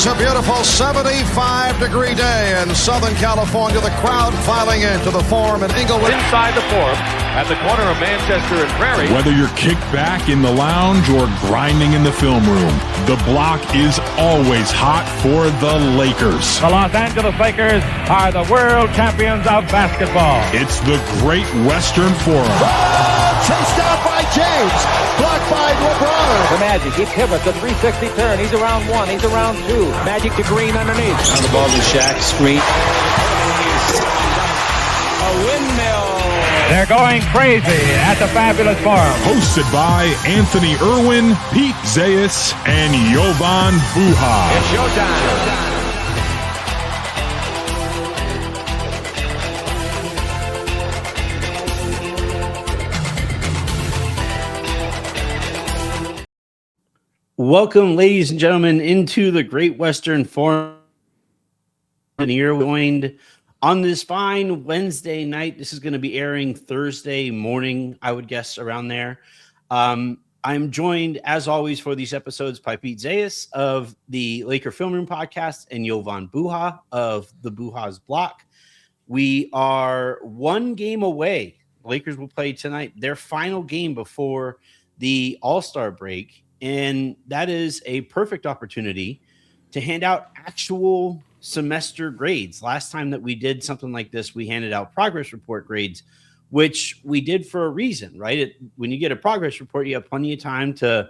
It's a beautiful 75-degree day in Southern California. The crowd filing into the Forum in Inglewood. Inside the Forum at the corner of Manchester and Prairie. Whether you're kicked back in the lounge or grinding in the film room, the block is always hot for the Lakers. The Los Angeles Lakers are the world champions of basketball. It's the Great Western Forum. Oh, chased down by James. Blocked by LeBron. The Magic, he pivots a 360 turn. He's around one, he's around two. Magic to Green underneath. On the ball to Shaq, screen. A windmill. They're going crazy at the fabulous Forum. Hosted by Anthony Irwin, Pete Zayas, and Jovan Buha. It's showtime. Welcome, ladies and gentlemen, into the Great Western Forum. And you're joined on this fine Wednesday night. This is going to be airing Thursday morning, I would guess, around there. I'm joined, as always, for these episodes by Pete Zayas of the Laker Film Room podcast and Jovan Buha of the Buha's Block. We are one game away. The Lakers will play tonight, their final game before the All-Star break. And that is a perfect opportunity to hand out actual semester grades. Last time that we did something like this, we handed out progress report grades, which we did for a reason, right? When you get a progress report, you have plenty of time to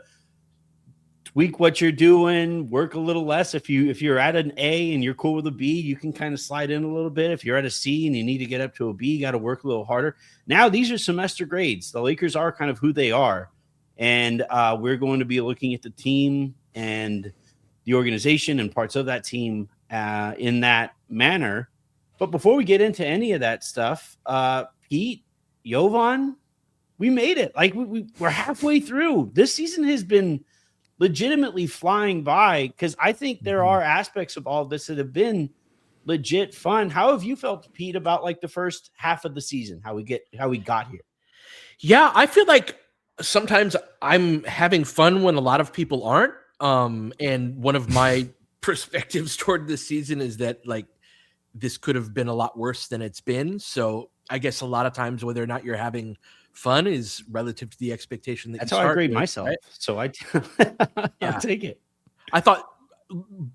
tweak what you're doing, work a little less. If you're at an A and you're cool with a B, you can kind of slide in a little bit. If you're at a C and you need to get up to a B, you got to work a little harder. Now, these are semester grades. The Lakers are kind of who they are. And we're going to be looking at the team and the organization and parts of that team in that manner. But before we get into any of that stuff, Pete, Jovan, we made it. Like we're halfway through. This season has been legitimately flying by because I think there are aspects of all of this that have been legit fun. How have you felt, Pete, about like the first half of the season? How we got here? Yeah, I feel like sometimes I'm having fun when a lot of people aren't. And one of my perspectives toward this season is that like this could have been a lot worse than it's been. So I guess a lot of times whether or not you're having fun is relative to the expectation that That's you how start I grade with, myself. right? So I'll take it. I thought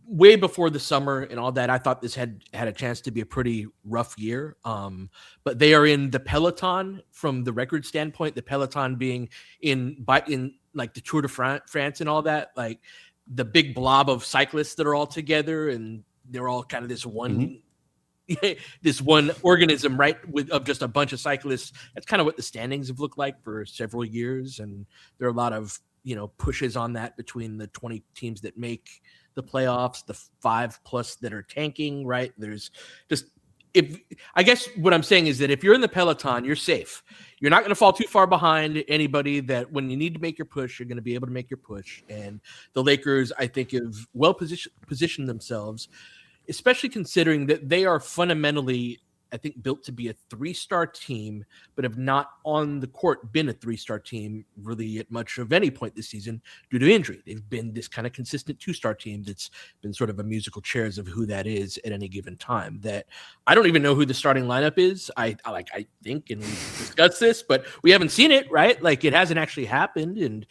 way before the summer and all that, I thought this had a chance to be a pretty rough year. But they are in the peloton from the record standpoint, the peloton being in like the Tour de France and all that, like the big blob of cyclists that are all together and they're all kind of this one, this one organism, right? Of just a bunch of cyclists. That's kind of what the standings have looked like for several years. And there are a lot of, pushes on that between the 20 teams that make the playoffs, the 5+ that are tanking, right? There's just, I guess what I'm saying is that if you're in the peloton, you're safe. You're not going to fall too far behind anybody that when you need to make your push, you're going to be able to make your push. And the Lakers, I think, have well positioned themselves, especially considering that they are fundamentally, I think, built to be a 3-star team, but have not on the court been a 3-star team really at much of any point this season due to injury. They've been this kind of consistent 2-star team that's been sort of a musical chairs of who that is at any given time. That I don't even know who the starting lineup is. I think, and we discussed this, but we haven't seen it, right? Like it hasn't actually happened, and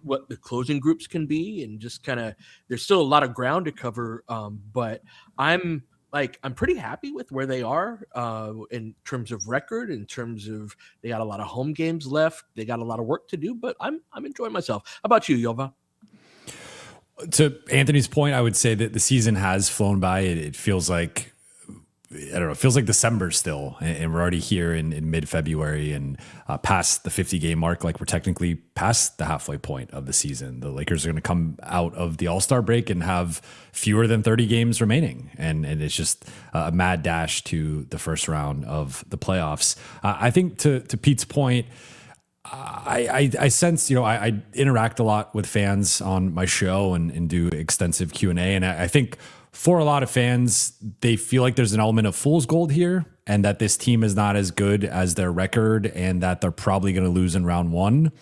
what the closing groups can be, and just kind of there's still a lot of ground to cover. But I'm pretty happy with where they are in terms of record, in terms of they got a lot of home games left. They got a lot of work to do, but I'm enjoying myself. How about you, Jovan? To Anthony's point, I would say that the season has flown by. It feels like, I don't know, it feels like December still, and we're already here in mid-February and past the 50-game mark. Like we're technically past the halfway point of the season. The Lakers are going to come out of the All-Star break and have fewer than 30 games remaining, and it's just a mad dash to the first round of the playoffs. I think to Pete's point, I sense, I interact a lot with fans on my show and do extensive Q&A, and I think for a lot of fans, they feel like there's an element of fool's gold here and that this team is not as good as their record and that they're probably going to lose in round one.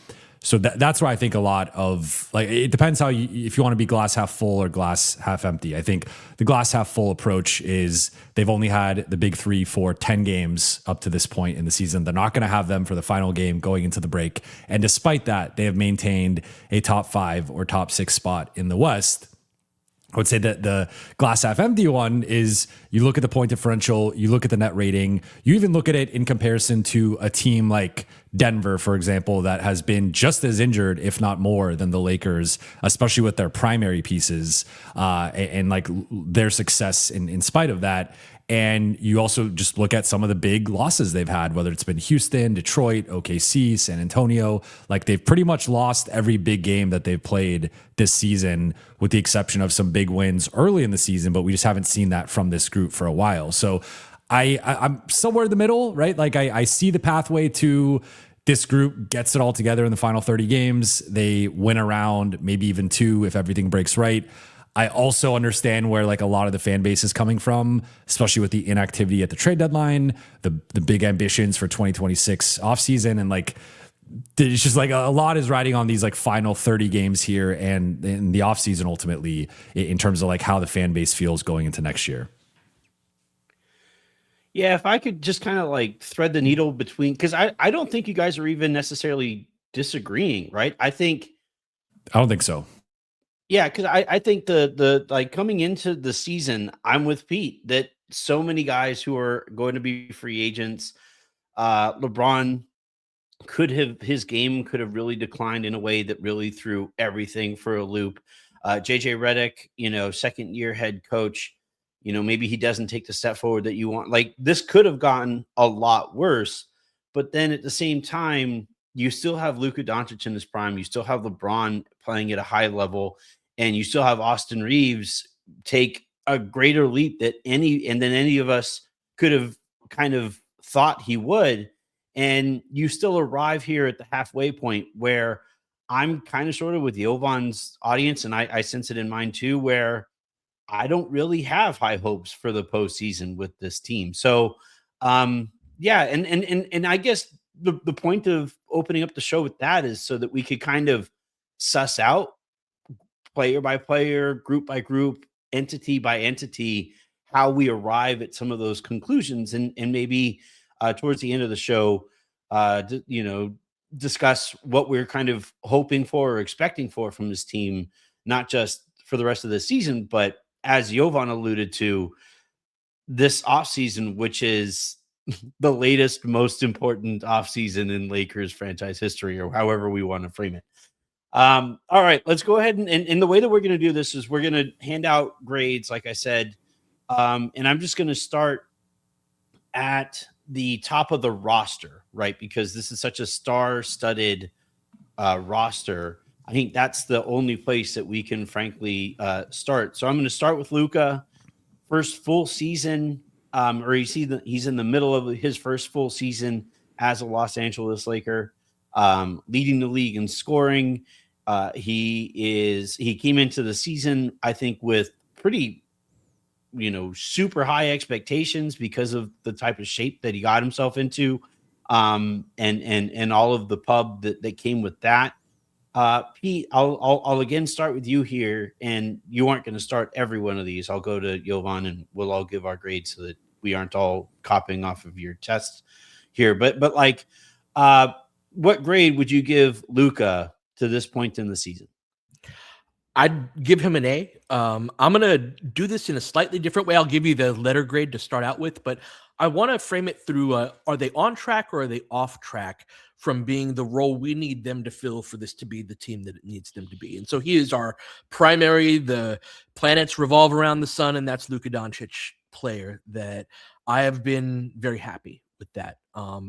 So that's why I think a lot of, like, it depends if you want to be glass half full or glass half empty. I think the glass half full approach is they've only had the big three for 10 games up to this point in the season. They're not going to have them for the final game going into the break. And despite that, they have maintained a top 5 or top 6 spot in the West. I would say that the glass half empty one is you look at the point differential, you look at the net rating, you even look at it in comparison to a team like Denver, for example, that has been just as injured, if not more, than the Lakers, especially with their primary pieces and like their success in spite of that. And you also just look at some of the big losses they've had, whether it's been Houston, Detroit, OKC, San Antonio. Like, they've pretty much lost every big game that they've played this season, with the exception of some big wins early in the season. But we just haven't seen that from this group for a while. So I'm somewhere in the middle, right? Like, I see the pathway to this group gets it all together in the final 30 games. They win around, maybe even 2 if everything breaks right. I also understand where, like, a lot of the fan base is coming from, especially with the inactivity at the trade deadline, the big ambitions for 2026 offseason. And, like, it's just like a lot is riding on these, like, final 30 games here and in the offseason ultimately, in terms of, like, how the fan base feels going into next year. Yeah, if I could just kind of, like, thread the needle between, because I don't think you guys are even necessarily disagreeing, right? I don't think so. Yeah, because I think the like, coming into the season, I'm with Pete that so many guys who are going to be free agents, LeBron his game could have really declined in a way that really threw everything for a loop. JJ Redick, second year head coach, maybe he doesn't take the step forward that you want. Like, this could have gotten a lot worse, but then at the same time, you still have Luka Doncic in his prime. You still have LeBron playing at a high level. And you still have Austin Reaves take a greater leap than any of us could have kind of thought he would. And you still arrive here at the halfway point where I'm kind of sort of with Jovan's audience, and I sense it in mine too, where I don't really have high hopes for the postseason with this team. So, yeah, and I guess the point of opening up the show with that is so that we could kind of suss out, player by player, group by group, entity by entity, how we arrive at some of those conclusions, and maybe towards the end of the show, discuss what we're kind of hoping for or expecting from this team, not just for the rest of the season, but as Jovan alluded to, this offseason, which is the latest, most important offseason in Lakers franchise history, or however we want to frame it. All right, let's go ahead and the way that we're going to do this is we're going to hand out grades, like I said, and I'm just going to start at the top of the roster, right? Because this is such a star-studded roster. I think that's the only place that we can frankly start. So I'm going to start with Luka, first full season, or he's in the middle of his first full season as a Los Angeles Laker. Leading the league in scoring. He came into the season, I think, with pretty, super high expectations because of the type of shape that he got himself into, and all of the pub that came with that. Pete, I'll again start with you here, and you aren't going to start every one of these. I'll go to Jovan, and we'll all give our grades so that we aren't all copying off of your tests here. But like, what grade would you give Luka to this point in the season? I'd give him an A. I'm going to do this in a slightly different way. I'll give you the letter grade to start out with, but I want to frame it through, are they on track or are they off track from being the role we need them to fill for this to be the team that it needs them to be? And so he is our primary, the planets revolve around the sun, and that's Luka Doncic player that I have been very happy with that.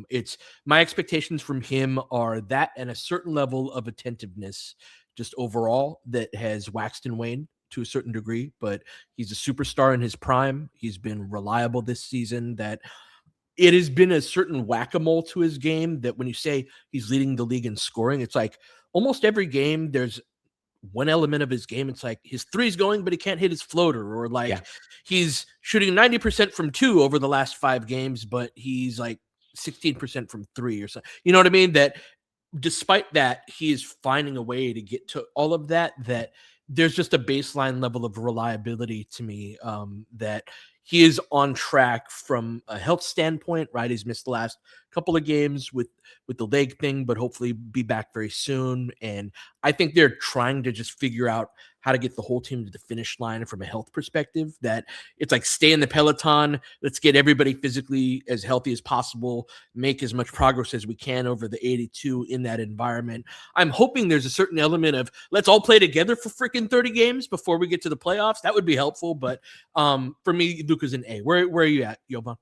It's my expectations from him are that and a certain level of attentiveness just overall that has waxed and waned to a certain degree, but he's a superstar in his prime. He's been reliable this season. That it has been a certain whack-a-mole to his game that when you say he's leading the league in scoring, it's like almost every game there's one element of his game. It's like his three's going, but he can't hit his floater, or like he's shooting 90% from 2 over the last 5 games, but he's like 16% from 3 or something. You know what I mean? That despite that, he is finding a way to get to all of that, that there's just a baseline level of reliability to me, that he is on track from a health standpoint, right? He's missed the last couple of games with the leg thing, but hopefully be back very soon. And I think they're trying to just figure out how to get the whole team to the finish line from a health perspective, that it's like, stay in the peloton. Let's get everybody physically as healthy as possible, make as much progress as we can over the 82 in that environment. I'm hoping there's a certain element of, let's all play together for freaking 30 games before we get to the playoffs. That would be helpful. But for me, Luka's an A. Where are you at, Jovan?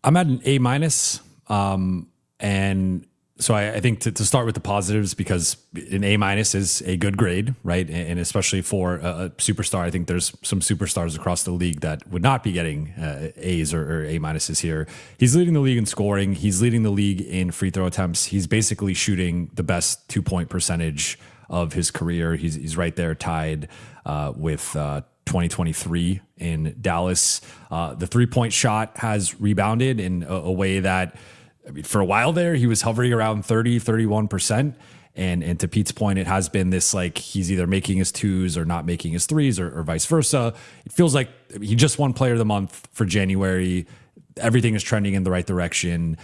I'm at an A minus. And so I think to start with the positives, because an A minus is a good grade, right? And especially for a superstar, I think there's some superstars across the league that would not be getting A's or A minuses here. He's leading the league in scoring. He's leading the league in free throw attempts. He's basically shooting the best 2-point percentage of his career. He's right there tied with 2023 in Dallas. The 3-point shot has rebounded in a way that, I mean, for a while there, he was hovering around 31%. And to Pete's point, it has been this, like, he's either making his twos or not making his threes, or vice versa. It feels like he just won Player of the Month for January. Everything is trending in the right direction.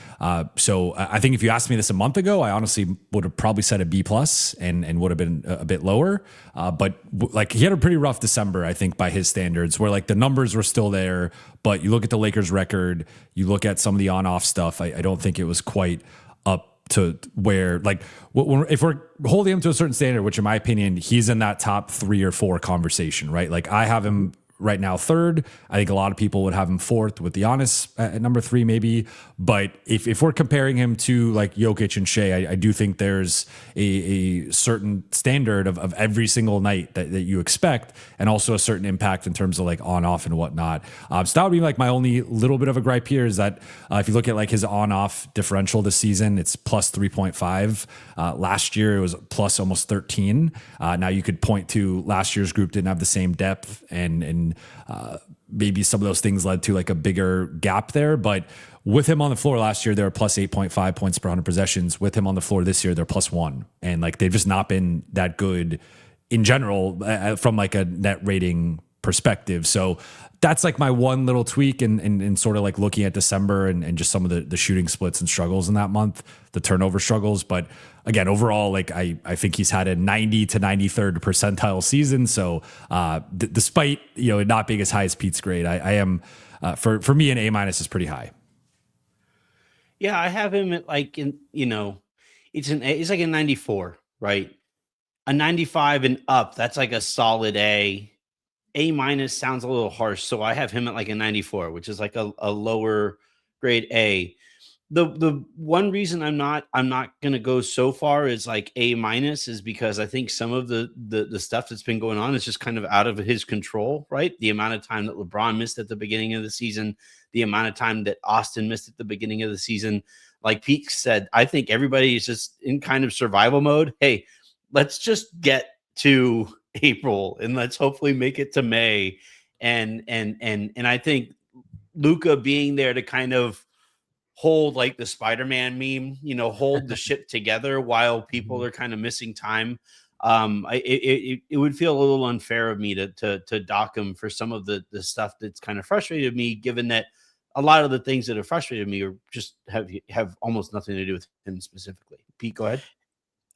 So I think if you asked me this a month ago, I honestly would have probably said a B plus and would have been a bit lower. But like, he had a pretty rough December, I think, by his standards, where like the numbers were still there. But you look at the Lakers record, you look at some of the on-off stuff. I don't think it was quite up to where, like, if we're holding him to a certain standard, which in my opinion, he's in that top 3 or 4 conversation, right? Like, I have him right now third. I think a lot of people would have him fourth, with Giannis at number 3 maybe. But if we're comparing him to like Jokic and Shea, I do think there's a certain standard of every single night that you expect, and also a certain impact in terms of like on, off, and whatnot. So that would be like my only little bit of a gripe here, is that if you look at like his on, off differential this season, it's plus 3.5. Last year it was plus almost 13. Now you could point to last year's group didn't have the same depth, and maybe some of those things led to like a bigger gap there. But with him on the floor last year, they were plus 8.5 points per 100 possessions. With him on the floor this year, they're plus 1. And like, they've just not been that good in general from like a net rating perspective. So that's like my one little tweak, and sort of like looking at December and just some of the shooting splits and struggles in that month, the turnover struggles. But again, overall, like I think he's had a 90 to 93rd percentile season. So despite, it not being as high as Pete's grade, I am for me, an A minus is pretty high. Yeah, I have him at like, it's like a 94, right? A 95 and up, that's like a solid A. A minus sounds a little harsh, so I have him at like a 94, which is like a lower grade A. The one reason I'm not going to go so far as like A minus is because I think some of the stuff that's been going on is just kind of out of his control, right? The amount of time that LeBron missed at the beginning of the season, the amount of time that Austin missed at the beginning of the season. Like Pete said, I think everybody is just in kind of survival mode. Hey, let's just get to April and let's hopefully make it to May. And I think Luka being there to kind of hold like the Spider-Man meme, hold the ship together while people are kind of missing time. It would feel a little unfair of me to dock him for some of the stuff that's kind of frustrated me, given that a lot of the things that have frustrated me are just have almost nothing to do with him specifically. Pete, go ahead.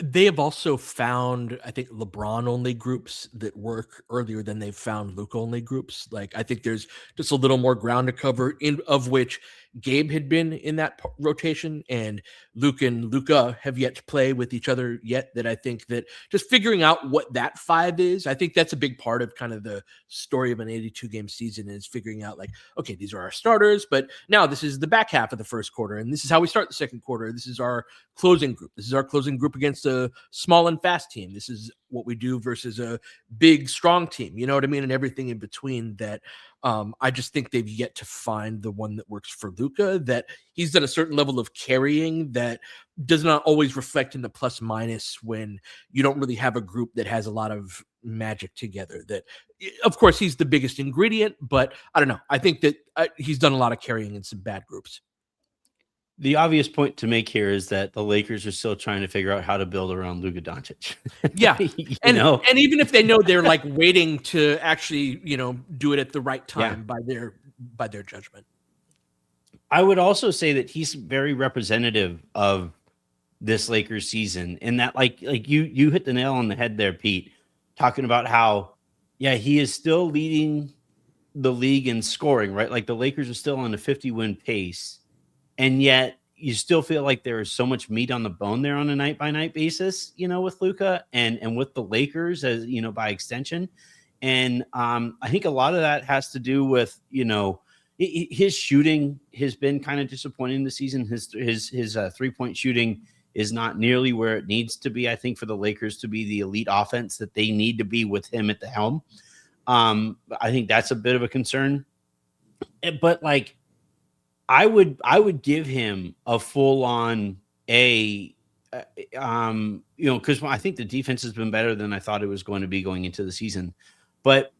They have also found, I think, LeBron only groups that work earlier than they've found Luka only groups. Like, I think there's just a little more ground to cover, of which Gabe had been in that rotation, and Luke and Luka have yet to play with each other yet. That I think that just figuring out what that 5 is, I think that's a big part of kind of the story of an 82 game season, is figuring out like, okay, these are our starters, but now this is the back half of the first quarter, and this is how we start the second quarter. This is our closing group. This is our closing group against a small and fast team. This is what we do versus a big, strong team. You know what I mean? And everything in between that. I just think they've yet to find the one that works for Luka, that he's done a certain level of carrying that does not always reflect in the plus minus when you don't really have a group that has a lot of magic together. That, of course, he's the biggest ingredient, but I don't know. I think that he's done a lot of carrying in some bad groups. The obvious point to make here is that the Lakers are still trying to figure out how to build around Luka Doncic. Yeah. And even if they know they're like waiting to actually, do it at the right time by their judgment. I would also say that he's very representative of this Lakers season in that like you hit the nail on the head there, Pete, talking about how, he is still leading the league in scoring, right? Like the Lakers are still on a 50-win pace. And yet you still feel like there is so much meat on the bone there on a night by night basis, with Luka and with the Lakers as, by extension. And I think a lot of that has to do with, his shooting has been kind of disappointing this season. His 3-point shooting is not nearly where it needs to be, I think, for the Lakers to be the elite offense that they need to be with him at the helm. I think that's a bit of a concern. But like, I would give him a full on because I think the defense has been better than I thought it was going to be going into the season, but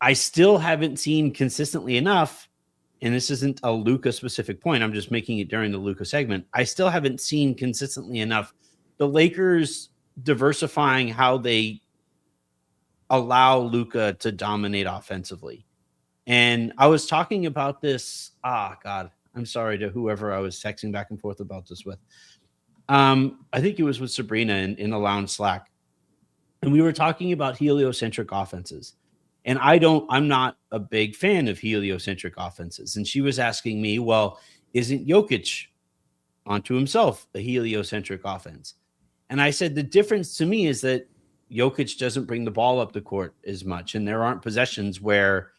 I still haven't seen consistently enough. And this isn't a Luka specific point. I'm just making it during the Luka segment. I still haven't seen consistently enough the Lakers diversifying how they allow Luka to dominate offensively. And I was talking about this. God, I'm sorry to whoever I was texting back and forth about this with. I think it was with Sabrina in a lounge Slack. And we were talking about heliocentric offenses. And I'm not a big fan of heliocentric offenses. And she was asking me, well, isn't Jokic onto himself a heliocentric offense? And I said, the difference to me is that Jokic doesn't bring the ball up the court as much. And there aren't possessions where,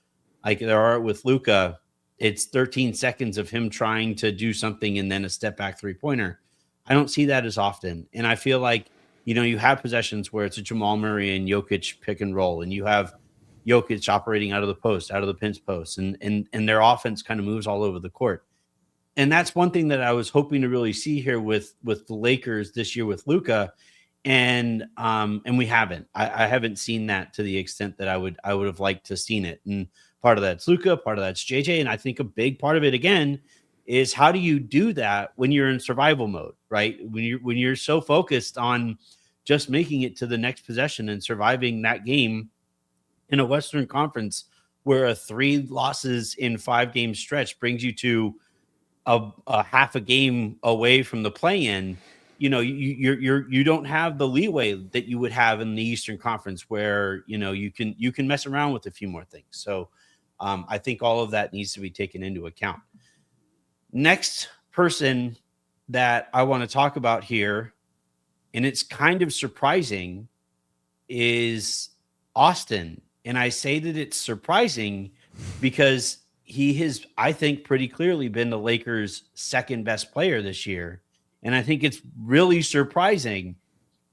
like there are with Luka, it's 13 seconds of him trying to do something and then a step back 3-pointer. I don't see that as often. And I feel like, you have possessions where it's a Jamal Murray and Jokic pick and roll, and you have Jokic operating out of the post, out of the pinch post, and their offense kind of moves all over the court. And that's one thing that I was hoping to really see here with the Lakers this year with Luka. And we haven't. I haven't seen that to the extent that I would have liked to seen it. And part of that's Luka, part of that's JJ. And I think a big part of it again is how do you do that when you're in survival mode, right? When you're so focused on just making it to the next possession and surviving that game in a Western Conference where a 3 losses in 5 game stretch brings you to a half a game away from the play-in. You don't have the leeway that you would have in the Eastern Conference where, you can mess around with a few more things. So I think all of that needs to be taken into account. Next person that I want to talk about here, and it's kind of surprising, is Austin. And I say that it's surprising because he has, I think, pretty clearly been the Lakers' second best player this year. And I think it's really surprising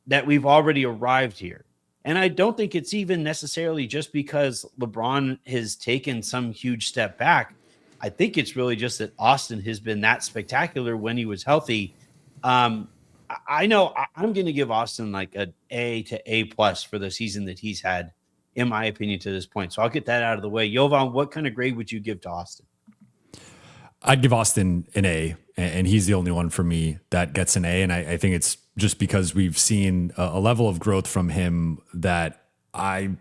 that we've already arrived here. And I don't think it's even necessarily just because LeBron has taken some huge step back. I think it's really just that Austin has been that spectacular when he was healthy. I know I'm going to give Austin like an A to A+ for the season that he's had, in my opinion, to this point. So I'll get that out of the way. Jovan, what kind of grade would you give to Austin? I'd give Austin an A, and he's the only one for me that gets an A. And I think it's just because we've seen a level of growth from him that I've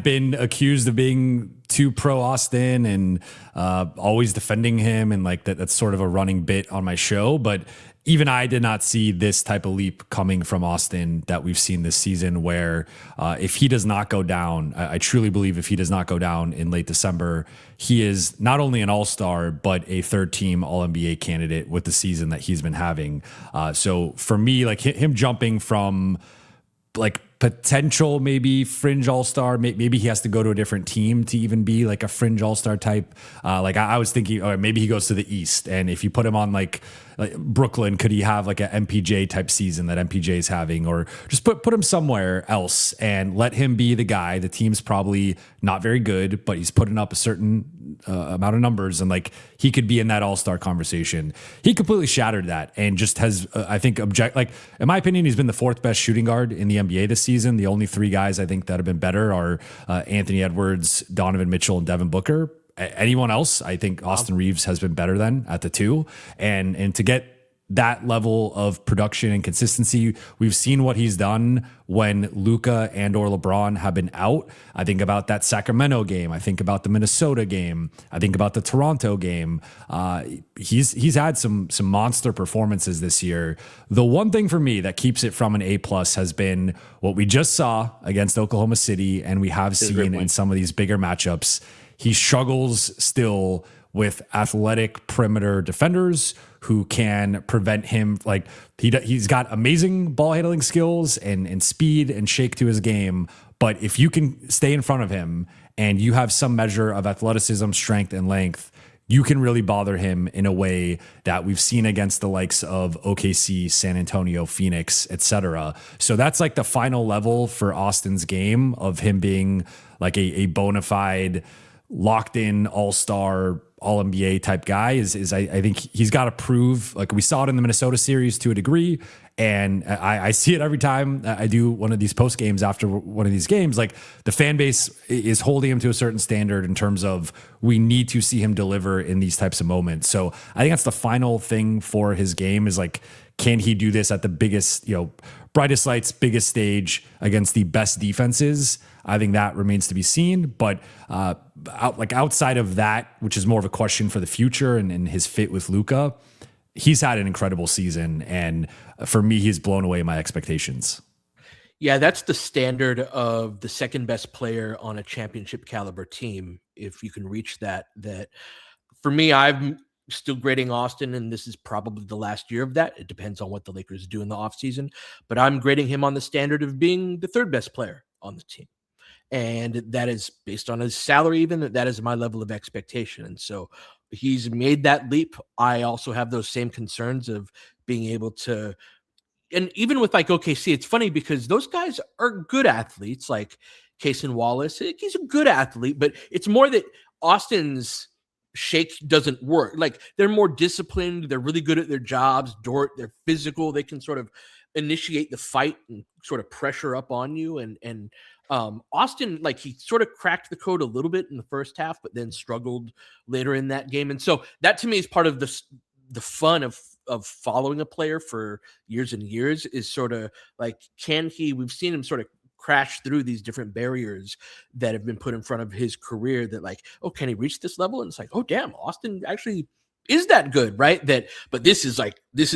been accused of being too pro Austin and always defending him. And like that's sort of a running bit on my show. But even I did not see this type of leap coming from Austin that we've seen this season where if he does not go down, I truly believe if he does not go down in late December, he is not only an all-star, but a third-team All-NBA candidate with the season that he's been having. So for me, like him jumping from like potential maybe fringe all-star, maybe he has to go to a different team to even be like a fringe all-star type. Like I was thinking, or maybe he goes to the East, and if you put him on like Brooklyn, could he have like an MPJ type season that MPJ is having, or just put him somewhere else and let him be the guy. The team's probably not very good, but he's putting up a certain amount of numbers, and like he could be in that all-star conversation. He completely shattered that and just has, I think, in my opinion, he's been the 4th best shooting guard in the NBA this season. The only 3 guys I think that have been better are Anthony Edwards, Donovan Mitchell, and Devin Booker. anyone else. I think Austin Reaves has been better than at the 2, and to get that level of production and consistency, we've seen what he's done when Luka and or LeBron have been out. I think about that Sacramento game. I think about the Minnesota game. I think about the Toronto game. He's had some monster performances this year. The one thing for me that keeps it from an A+ has been what we just saw against Oklahoma City, and we have seen in some of these bigger matchups. He struggles still with athletic perimeter defenders who can prevent him. Like he's got amazing ball handling skills and speed and shake to his game. But if you can stay in front of him and you have some measure of athleticism, strength, and length, you can really bother him in a way that we've seen against the likes of OKC, San Antonio, Phoenix, etc. So that's like the final level for Austin's game of him being like a bona fide, locked in all-star, all-NBA type guy is I think he's got to prove, like we saw it in the Minnesota series to a degree, and I see it every time I do one of these post games after one of these games. Like the fan base is holding him to a certain standard in terms of we need to see him deliver in these types of moments. So I think that's the final thing for his game is like, can he do this at the biggest, brightest lights, biggest stage against the best defenses? I think that remains to be seen. But outside of that, which is more of a question for the future and his fit with Luka, he's had an incredible season. And for me, he's blown away my expectations. Yeah, that's the standard of the second best player on a championship caliber team. If you can reach that for me, I'm still grading Austin, and this is probably the last year of that. It depends on what the Lakers do in the offseason, but I'm grading him on the standard of being the third best player on the team. And that is based on his salary, even that is my level of expectation. And so he's made that leap. I also have those same concerns of being able to, and even with like OKC, it's funny because those guys are good athletes, like Cason Wallace. He's a good athlete, but it's more that Austin's shake doesn't work. Like they're more disciplined. They're really good at their jobs. They're physical. They can sort of initiate the fight and sort of pressure up on you. And Austin, like he sort of cracked the code a little bit in the first half, but then struggled later in that game. And so that to me is part of the fun of following a player for years and years is sort of like, we've seen him sort of crash through these different barriers that have been put in front of his career that like, oh, can he reach this level? And it's like, oh, damn, Austin actually is that good, right? But this is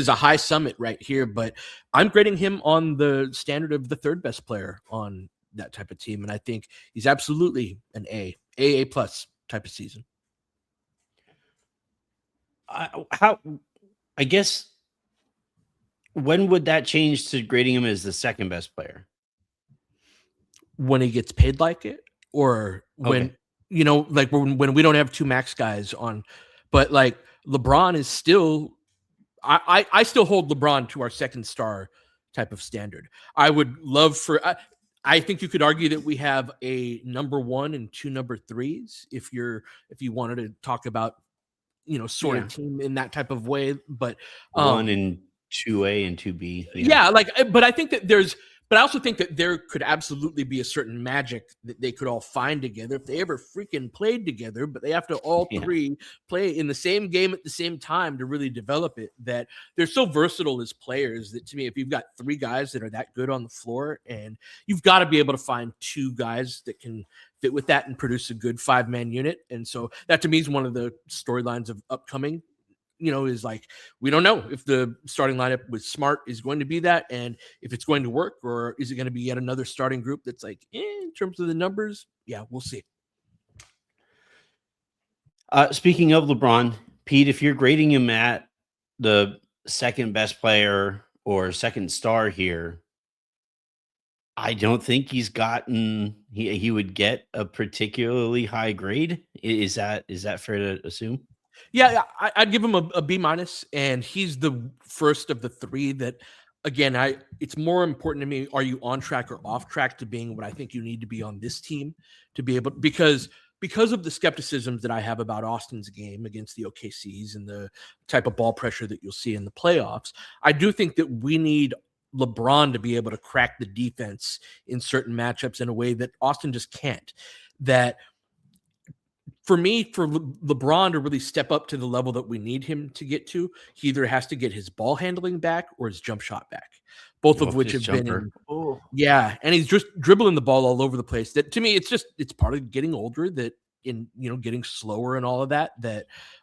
a high summit right here. But I'm grading him on the standard of the third best player on that type of team. And I think he's absolutely an AA plus type of season. I guess when would that change to grading him as the second best player? When he gets paid like it, or when, like when we don't have two max guys on, but like LeBron is still, I still hold LeBron to our second star type of standard. I would love I think you could argue that we have a number 1 and 2 number 3s if you wanted to talk about, sort of team in that type of way, but 1 and 2A and 2B. But I think that but I also think that there could absolutely be a certain magic that they could all find together if they ever freaking played together, but they have to all three play in the same game at the same time to really develop it. That they're so versatile as players that to me, if you've got 3 guys that are that good on the floor, and you've got to be able to find 2 guys that can fit with that and produce a good 5-man unit. And so that to me is one of the storylines of upcoming, is like, we don't know if the starting lineup with Smart is going to be that, and if it's going to work, or is it going to be yet another starting group that's like, in terms of the numbers, we'll see. Speaking of LeBron, Pete, if you're grading him at the second best player or second star here, I don't think he's gotten, he would get a particularly high grade. Is that fair to assume? Yeah, I'd give him a B-, and he's the first of the 3 that, again, it's more important to me, are you on track or off track to being what I think you need to be on this team to be able, because of the skepticisms that I have about Austin's game against the OKCs and the type of ball pressure that you'll see in the playoffs, I do think that we need LeBron to be able to crack the defense in certain matchups in a way that Austin just can't. That for me, for LeBron to really step up to the level that we need him to get to, he either has to get his ball handling back or his jump shot back, both of which have been yeah, and he's just dribbling the ball all over the place. That to me, it's part of getting older, that getting slower and all of that.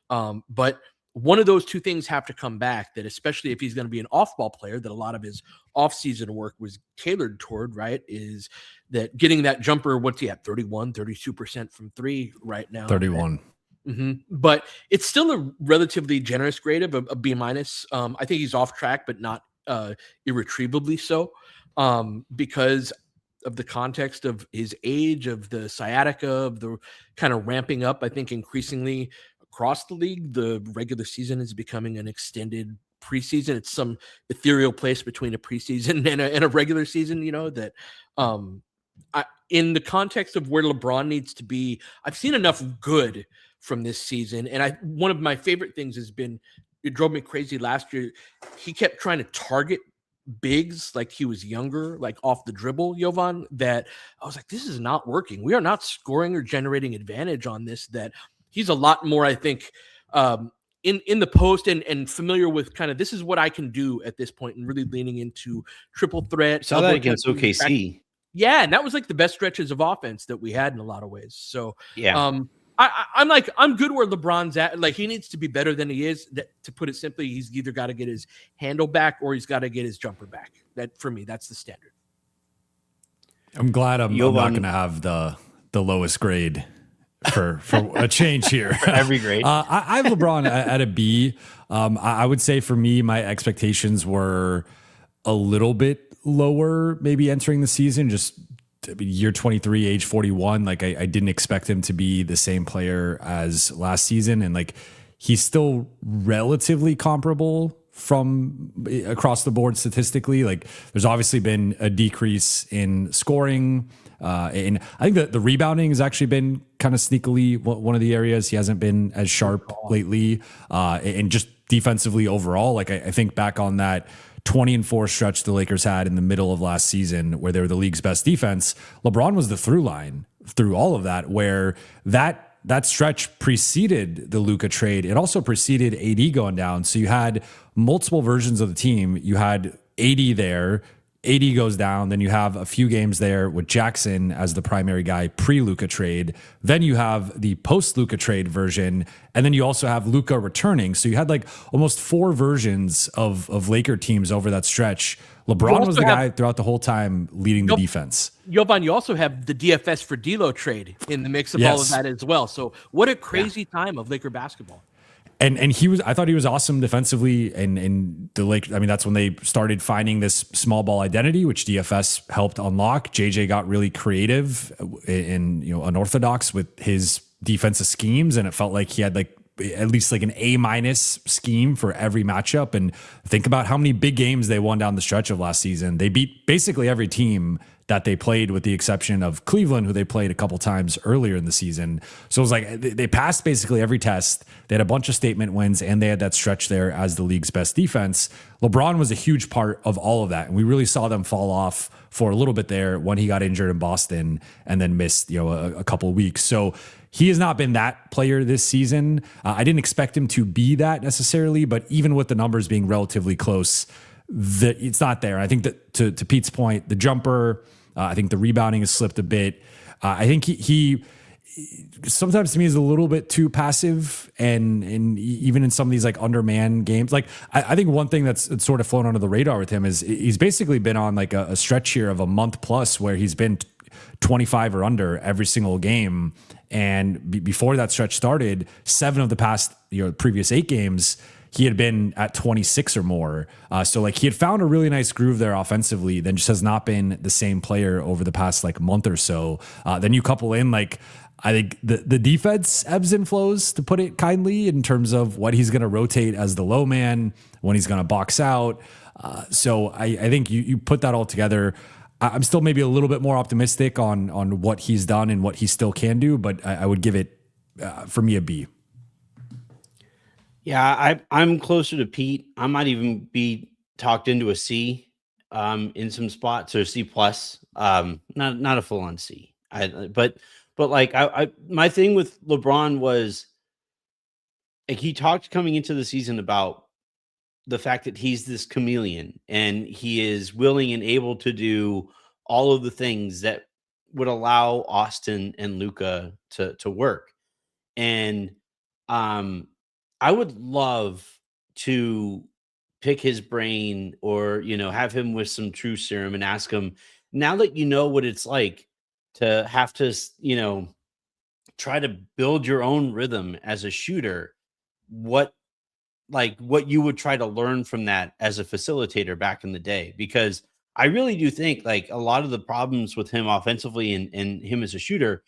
But one of those two things have to come back, that especially if he's going to be an off-ball player, that a lot of his off-season work was tailored toward, right, is that getting that jumper. What's he at? 32% from three right now. 31. But it's still a relatively generous grade of a B-. I think he's off track, but not irretrievably so, because of the context of his age, of the sciatica, of the kind of ramping up. I think increasingly across the league, the regular season is becoming an extended preseason. It's some ethereal place between a preseason and a regular season, that in the context of where LeBron needs to be, I've seen enough good from this season. And one of my favorite things has been, it drove me crazy last year, he kept trying to target bigs like he was younger, like off the dribble, Jovan, that I was like, this is not working. We are not scoring or generating advantage on this. That he's a lot more, I think, in the post and familiar with kind of, this is what I can do at this point, and really leaning into triple threat. Saw that against OKC. Yeah, and that was like the best stretches of offense that we had in a lot of ways. So yeah, I'm good where LeBron's at. Like, he needs to be better than he is. To put it simply, he's either got to get his handle back or he's got to get his jumper back. That, for me, that's the standard. I'm glad I'm not going to have the lowest grade for a change here. Every grade. I have LeBron at a B. I would say for me, my expectations were a little bit lower, maybe entering the season. Just year 23, age 41. Like, I didn't expect him to be the same player as last season, and like, he's still relatively comparable from across the board statistically. Like, there's obviously been a decrease in scoring. And I think that the rebounding has actually been kind of sneakily one of the areas he hasn't been as sharp lately. And just defensively overall, like, I think back on that 20-4 stretch the Lakers had in the middle of last season, where they were the league's best defense. LeBron was the through line through all of that, where that stretch preceded the Luka trade. It also preceded AD going down. So you had multiple versions of the team. You had AD there. AD goes down. Then you have a few games there with Jackson as the primary guy pre-Luka trade. Then you have the post-Luka trade version. And then you also have Luka returning. So you had like almost 4 versions of Laker teams over that stretch. LeBron was the guy throughout the whole time leading the defense. Jovan, you also have the DFS for D'Lo trade in the mix of all of that as well. So what a crazy time of Laker basketball. And I thought he was awesome defensively, and the Lakers, I mean, that's when they started finding this small ball identity, which DFS helped unlock. JJ got really creative and unorthodox with his defensive schemes, and it felt like he had like at least like an A- scheme for every matchup. And think about how many big games they won down the stretch of last season. They beat basically every team that they played, with the exception of Cleveland, who they played a couple times earlier in the season. So it was like they passed basically every test. They had a bunch of statement wins, and they had that stretch there as the league's best defense. LeBron was a huge part of all of that, and we really saw them fall off for a little bit there when he got injured in Boston and then missed a couple of weeks. So he has not been that player this season. I didn't expect him to be that necessarily, but even with the numbers being relatively close, it's not there. I think that to Pete's point, the jumper, I think the rebounding has slipped a bit. I think he sometimes to me is a little bit too passive, and even in some of these like underman games. Like, I think one thing that's sort of flown under the radar with him is he's basically been on like a stretch here of a month plus where he's been 25 or under every single game. And before that stretch started, 7 of the past previous 8 games, he had been at 26 or more. So like, he had found a really nice groove there offensively, then just has not been the same player over the past like month or so. Then you couple in like, I think the defense ebbs and flows, to put it kindly, in terms of what he's going to rotate as the low man, when he's going to box out. So I think you put that all together. I'm still maybe a little bit more optimistic on what he's done and what he still can do, but I would give it, for me, a B. Yeah, I'm closer to Pete. I might even be talked into a C in some spots, or C plus. Not a full on C. But But like my thing with LeBron was like he talked coming into the season about the fact that he's this chameleon and he is willing and able to do all of the things that would allow Austin and Luka to work. And I would love to pick his brain or, have him with some true serum and ask him, now that you know what it's like to have to, try to build your own rhythm as a shooter, what you would try to learn from that as a facilitator back in the day. Because I really do think like a lot of the problems with him offensively and him as a shooter,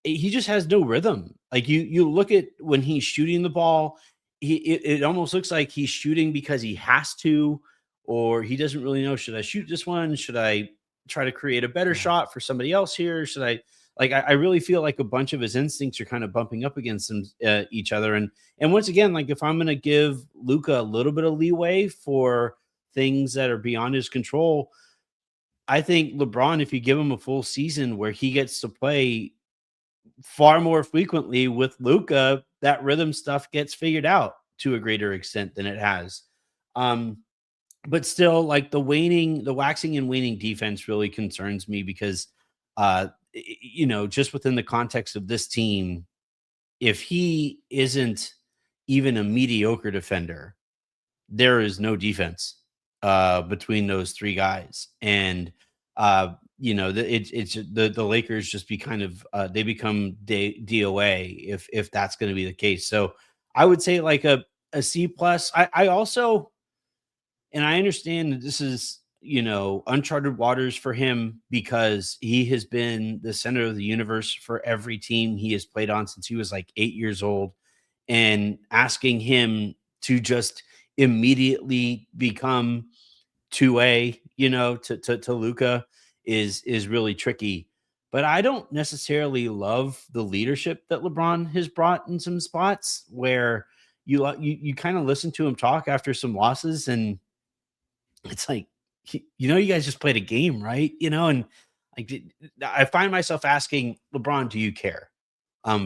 he just has no rhythm. Like you look at when he's shooting the ball, it almost looks like he's shooting because he has to, or he doesn't really know, should I shoot this one? Should I try to create a better shot for somebody else here? Should I really feel like a bunch of his instincts are kind of bumping up against each other. And once again, like if I'm going to give Luka a little bit of leeway for things that are beyond his control, I think LeBron, if you give him a full season where he gets to play far more frequently with Luka, that rhythm stuff gets figured out to a greater extent than it has. But still, like the waxing and waning defense really concerns me because, just within the context of this team, if he isn't even a mediocre defender, there is no defense between those three guys. And, the Lakers just they become DOA if that's going to be the case. So I would say like a C plus. I also, and I understand that this is, uncharted waters for him because he has been the center of the universe for every team he has played on since he was like 8 years old. And asking him to just immediately become 2A, to Luka is really tricky. But I don't necessarily love the leadership that LeBron has brought in some spots where you kind of listen to him talk after some losses, and it's like, you guys just played a game, right? And like I find myself asking LeBron, do you care?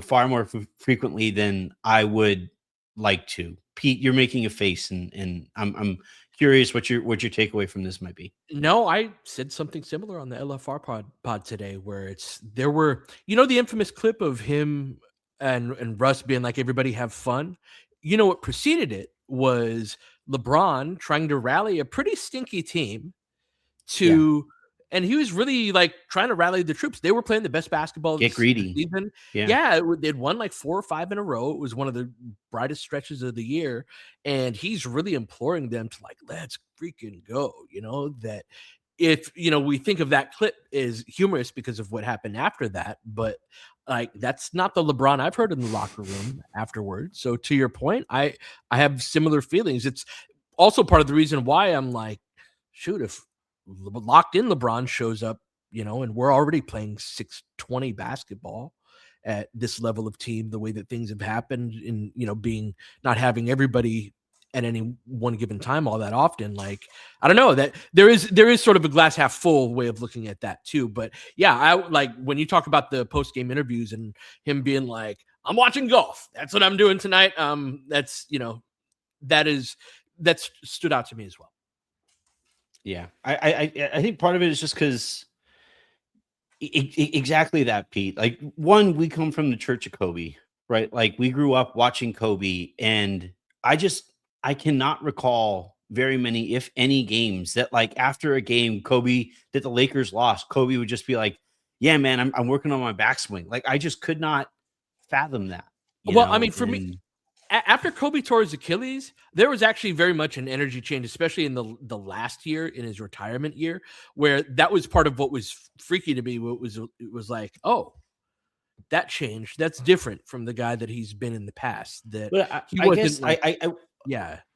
Far more frequently than I would like to. Pete, you're making a face, and I'm curious what your takeaway from this might be. No, I said something similar on the LFR pod today, where there were the infamous clip of him and Russ being like, everybody have fun. What preceded it was LeBron trying to rally a pretty stinky team and he was really like trying to rally the troops. They were playing the best basketball Get greedy. Season. Yeah. They'd won like 4 or 5 in a row. It was one of the brightest stretches of the year. And he's really imploring them to like, let's freaking go. That if, we think of that clip as humorous because of what happened after that, but like, that's not the LeBron I've heard in the locker room afterwards. So to your point, I have similar feelings. It's also part of the reason why I'm like, shoot, if locked in LeBron shows up, and we're already playing 620 basketball at this level of team, the way that things have happened in, being not having everybody at any one given time all that often. Like, I don't know, that there is sort of a glass half full way of looking at that too. But yeah, I like when you talk about the post-game interviews and him being like, I'm watching golf. That's what I'm doing tonight. That's stood out to me as well. Yeah, I think part of it is just because exactly that, Pete. Like, one, we come from the Church of Kobe, right? Like, we grew up watching Kobe, and I cannot recall very many, if any, games that like after a game that the Lakers lost, Kobe would just be like, "Yeah, man, I'm working on my backswing." Like, I just could not fathom that. I mean, for me, after Kobe tore his Achilles, there was actually very much an energy change, especially in the last year, in his retirement year, where that was part of what was freaky to me. It was like, oh, that changed. That's different from the guy that he's been in the past. That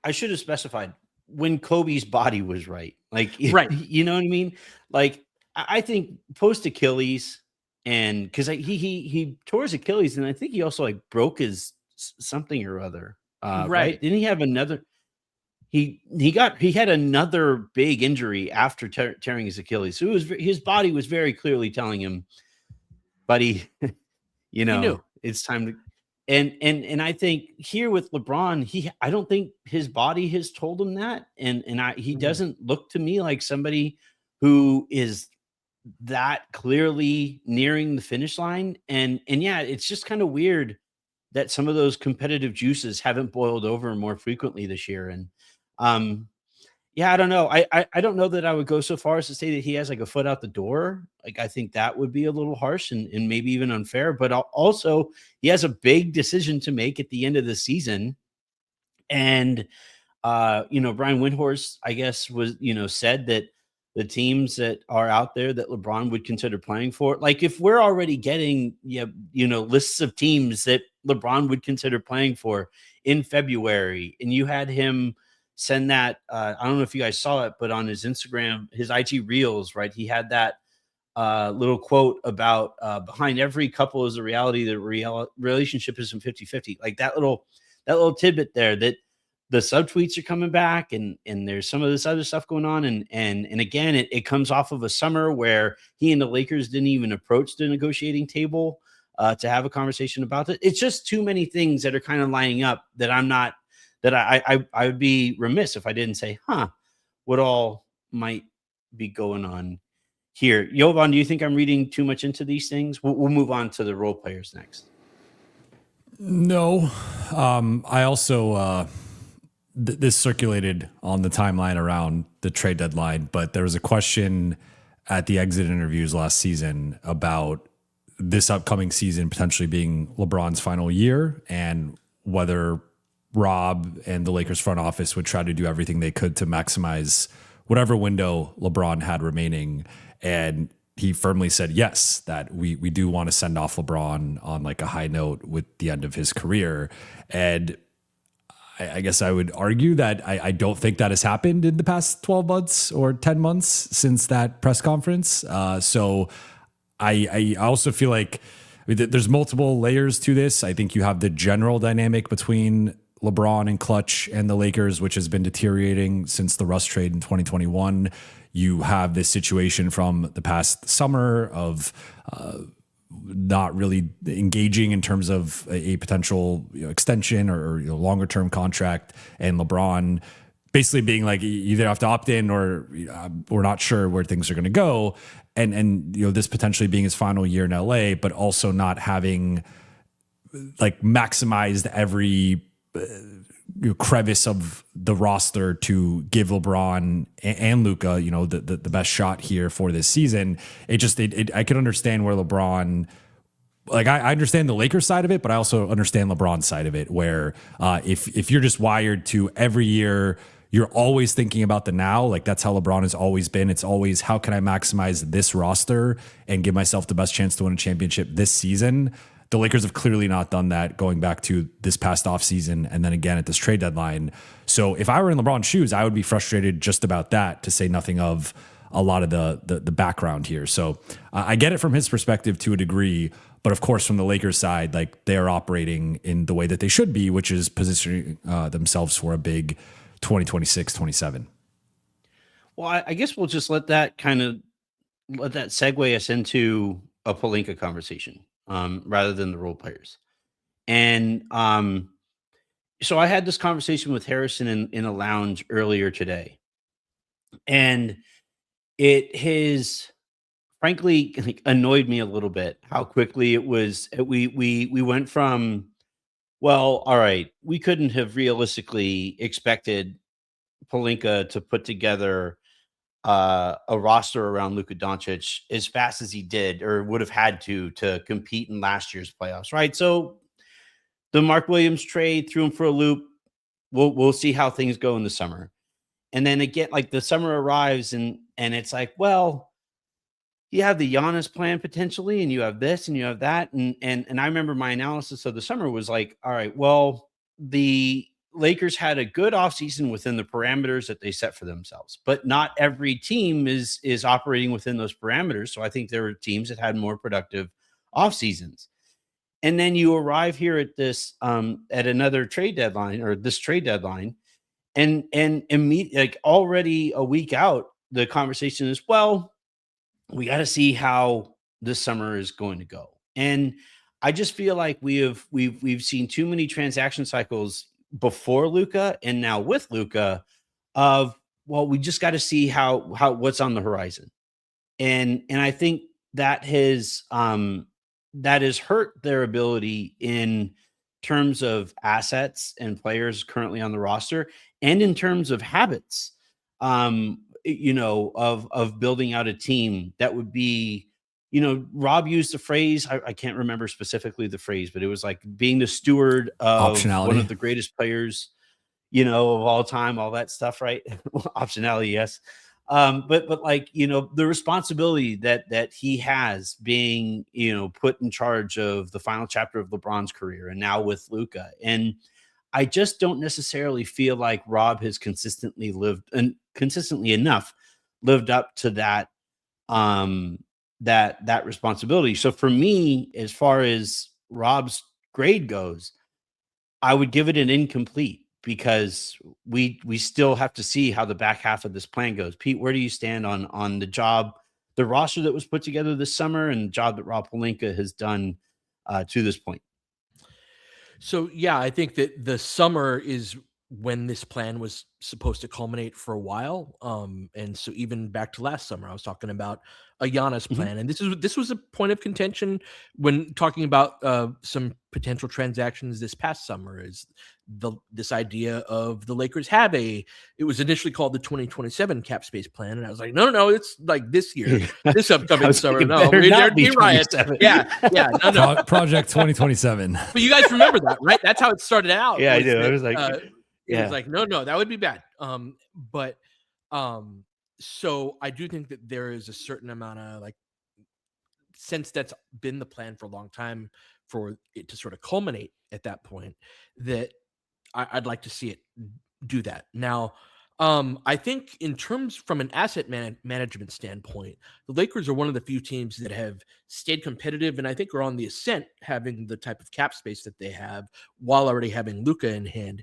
I should have specified when Kobe's body was right. Like, right. You know what I mean? Like, I think post Achilles, and because he tore his Achilles, and I think he also like broke his something or other, right? Didn't he have another? He had another big injury after tearing his Achilles. So his body was very clearly telling him, buddy, You He know, knew. it's time to. And I think here with LeBron, I don't think his body has told him that, and he doesn't look to me like somebody who is that clearly nearing the finish line. And yeah, it's just kind of weird that some of those competitive juices haven't boiled over more frequently this year. And yeah, I don't know. I don't know that I would go so far as to say that he has like a foot out the door. Like, I think that would be a little harsh and maybe even unfair. But also, he has a big decision to make at the end of the season. And Brian Windhorst, I guess, was, said that the teams that are out there that LeBron would consider playing for, like, if we're already getting, lists of teams that LeBron would consider playing for in February, and you had him send that, I don't know if you guys saw it, but on his Instagram, his IG reels, right, he had that little quote about behind every couple is a reality, the relationship isn't 50-50. Like that little tidbit there, that the subtweets are coming back, and there's some of this other stuff going on. And again, it comes off of a summer where he and the Lakers didn't even approach the negotiating table to have a conversation about it. It's just too many things that are kind of lining up that I would be remiss if I didn't say, what all might be going on here. Jovan, do you think I'm reading too much into these things? We'll move on to the role players next. No. I also, this circulated on the timeline around the trade deadline, but there was a question at the exit interviews last season about this upcoming season potentially being LeBron's final year, and whether Rob and the Lakers front office would try to do everything they could to maximize whatever window LeBron had remaining. And he firmly said, yes, that we do want to send off LeBron on like a high note with the end of his career. And I guess I would argue that I don't think that has happened in the past 12 months or 10 months since that press conference. So I also feel like there's multiple layers to this. I think you have the general dynamic between LeBron and Clutch and the Lakers, which has been deteriorating since the Russ trade in 2021. You have this situation from the past summer of not really engaging in terms of a potential extension or longer term contract, and LeBron basically being like, you either have to opt in or we're not sure where things are going to go. And this potentially being his final year in LA, but also not having like maximized every crevice of the roster to give LeBron and Luka, the best shot here for this season. I could understand where LeBron, like I understand the Lakers side of it, but I also understand LeBron's side of it, where if you're just wired to every year, you're always thinking about the now. Like that's how LeBron has always been. It's always, how can I maximize this roster and give myself the best chance to win a championship this season? The Lakers have clearly not done that going back to this past offseason and then again at this trade deadline. So if I were in LeBron's shoes, I would be frustrated just about that, to say nothing of a lot of the background here. So I get it from his perspective to a degree, but of course from the Lakers side, like they are operating in the way that they should be, which is positioning themselves for a big 2026-27. Well, I guess we'll just let that segue us into a Pelinka conversation. Rather than the role players. And so I had this conversation with Harrison in a lounge earlier today. And it has frankly annoyed me a little bit how quickly it was. We went from, well, all right, we couldn't have realistically expected Pelinka to put together a roster around Luka Doncic as fast as he did, or would have had to compete in last year's playoffs, right? So the Mark Williams trade threw him for a loop. We'll see how things go in the summer. And then again, like the summer arrives and it's like, well, you have the Giannis plan potentially, and you have this and you have that. And I remember my analysis of the summer was like, all right, well, the Lakers had a good offseason within the parameters that they set for themselves, but not every team is operating within those parameters. So I think there were teams that had more productive off seasons. And then you arrive here at this at another trade deadline, or this trade deadline, and like already a week out, the conversation is, well, we got to see how this summer is going to go. And I just feel like we've seen too many transaction cycles before Luka and now with Luka of, well, we just got to see how what's on the horizon. And I think that has hurt their ability in terms of assets and players currently on the roster, and in terms of habits, of building out a team that would be, Rob used the phrase, I can't remember specifically the phrase, but it was like being the steward of one of the greatest players, of all time, all that stuff, right? Optionality, yes. But like, the responsibility that he has being, put in charge of the final chapter of LeBron's career, and now with Luka. And I just don't necessarily feel like Rob has consistently enough lived up to that, that responsibility. So for me, as far as Rob's grade goes, I would give it an incomplete, because we still have to see how the back half of this plan goes. Pete, where do you stand on the roster that was put together this summer, and the job that Rob Pelinka has done to this point? So, yeah, I think that the summer is when this plan was supposed to culminate for a while. And so even back to last summer, I was talking about a Giannis plan. And this was a point of contention when talking about some potential transactions this past summer, is this idea of the Lakers have it was initially called the 2027 cap space plan. And I was like, no, it's like this year, this upcoming summer. No, there'd be riots. Yeah. No. Project 2027. But you guys remember that, right? That's how it started out. Yeah, I do. It was like, it was like, no, that would be bad. So I do think that there is a certain amount of, like, since that's been the plan for a long time for it to sort of culminate at that point, that I'd like to see it do that. Now, I think in terms from an asset management standpoint, the Lakers are one of the few teams that have stayed competitive, and I think are on the ascent, having the type of cap space that they have while already having Luka in hand.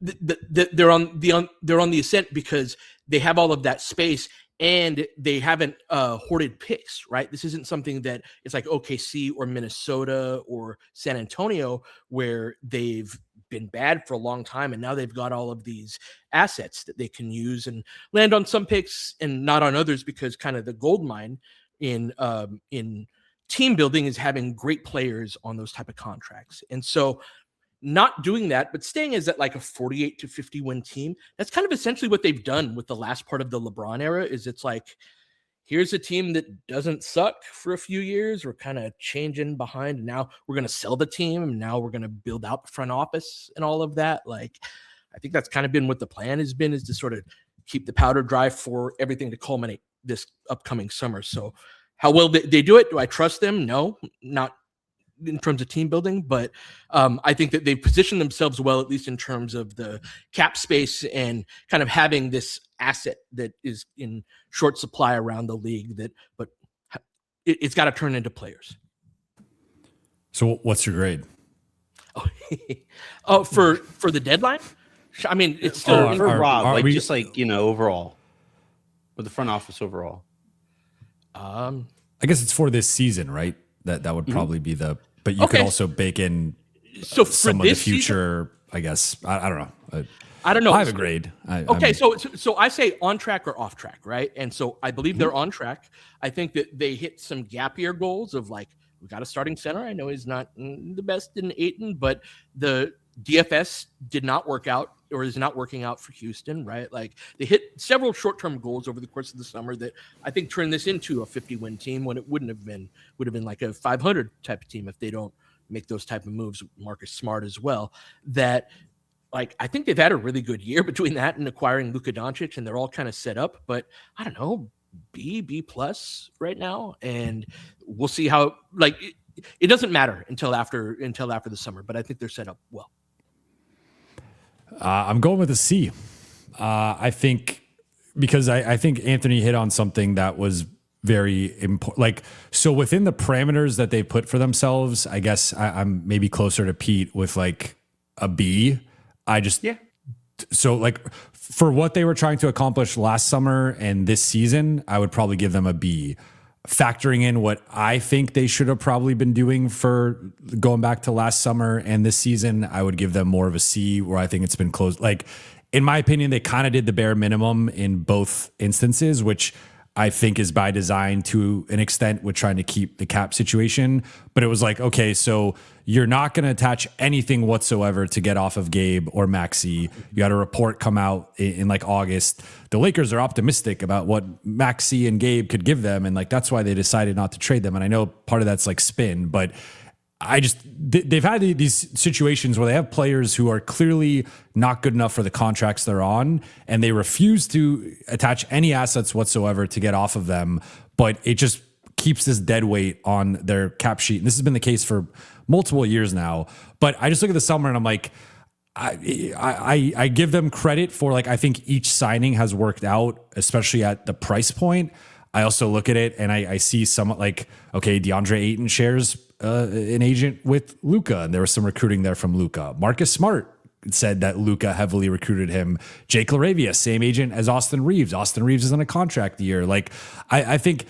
They're on the ascent because they have all of that space, and they haven't hoarded picks, right? This isn't something that it's like OKC or Minnesota or San Antonio, where they've been bad for a long time, and now they've got all of these assets that they can use and land on some picks and not on others, because kind of the gold mine in team building is having great players on those type of contracts. And so not doing that, but staying as at like a 48 to 50 win team, that's kind of essentially what they've done with the last part of the LeBron era. Is it's like, here's a team that doesn't suck for a few years. We're kind of changing behind, and now we're going to sell the team, and now we're going to build out the front office and all of that. Like, I think that's kind of been what the plan has been, is to sort of keep the powder dry for everything to culminate this upcoming summer. So how well they do it, do I trust them? No, not in terms of team building, but I think that they've positioned themselves well, at least in terms of the cap space and kind of having this asset that is in short supply around the league, but it's got to turn into players. So what's your grade? Oh, for the deadline? I mean, it's still for Rob, overall, with the front office overall. I guess it's for this season, right? That would probably be but you could also bake in some of the future, season? I guess. I don't know. I don't know. I have a grade. So I say on track or off track, right? And so I believe they're on track. I think that they hit some gap year goals of, like, we got a starting center. I know he's not the best in Ayton, but the DFS did not work out, or is not working out for Houston, right? Like, they hit several short-term goals over the course of the summer that I think turned this into a 50-win team, when it would have been like a 500 type of team if they don't make those type of moves. Marcus Smart as well. That, like, I think they've had a really good year between that and acquiring Luka Doncic, and they're all kind of set up. But I don't know, B plus right now, and we'll see how. Like, it doesn't matter until after the summer, but I think they're set up well. I'm going with a C. I think, because I think Anthony hit on something that was very important. Like, so within the parameters that they put for themselves, I guess I'm maybe closer to Pete with like a B. So like, for what they were trying to accomplish last summer and this season, I would probably give them a B. factoring in what I think they should have probably been doing for going back to last summer and this season, I would give them more of a C, where I think it's been close. Like, in my opinion, they kind of did the bare minimum in both instances, which I think is by design to an extent with trying to keep the cap situation. But it was like, okay, so you're not going to attach anything whatsoever to get off of Gabe or Maxey. You had a report come out in like August. The Lakers are optimistic about what Maxey and Gabe could give them. And like, that's why they decided not to trade them. And I know part of that's like spin, but they've had these situations where they have players who are clearly not good enough for the contracts they're on, and they refuse to attach any assets whatsoever to get off of them. But it just keeps this dead weight on their cap sheet. And this has been the case for multiple years now. But I just look at the summer and I'm like, I give them credit for, like, I think each signing has worked out, especially at the price point. I also look at it and I see some, like, okay, DeAndre Ayton shares an agent with Luka, and there was some recruiting there from Luka. Marcus Smart said that Luka heavily recruited him. Jake LaRavia, same agent as Austin Reaves. Austin Reaves is on a contract year. Like, I think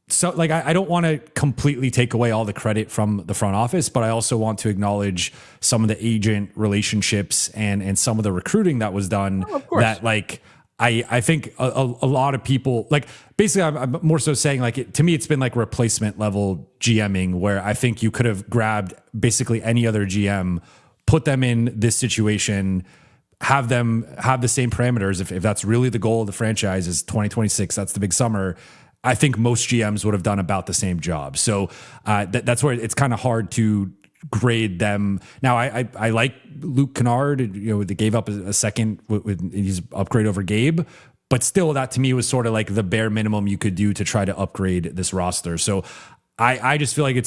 so. Like, I don't want to completely take away all the credit from the front office, but I also want to acknowledge some of the agent relationships and some of the recruiting that was done. Oh, of course. That, like, I think a lot of people, like, basically I'm more so saying, like, to me, it's been like replacement level GMing, where I think you could have grabbed basically any other GM, put them in this situation, have them have the same parameters. If that's really the goal of the franchise is 2026, that's the big summer. I think most GMs would have done about the same job. So that's where it's kind of hard to grade them. Now, I like Luke Kennard. You know, they gave up a second with his upgrade over Gabe, but still, that to me was sort of like the bare minimum you could do to try to upgrade this roster. So I just feel like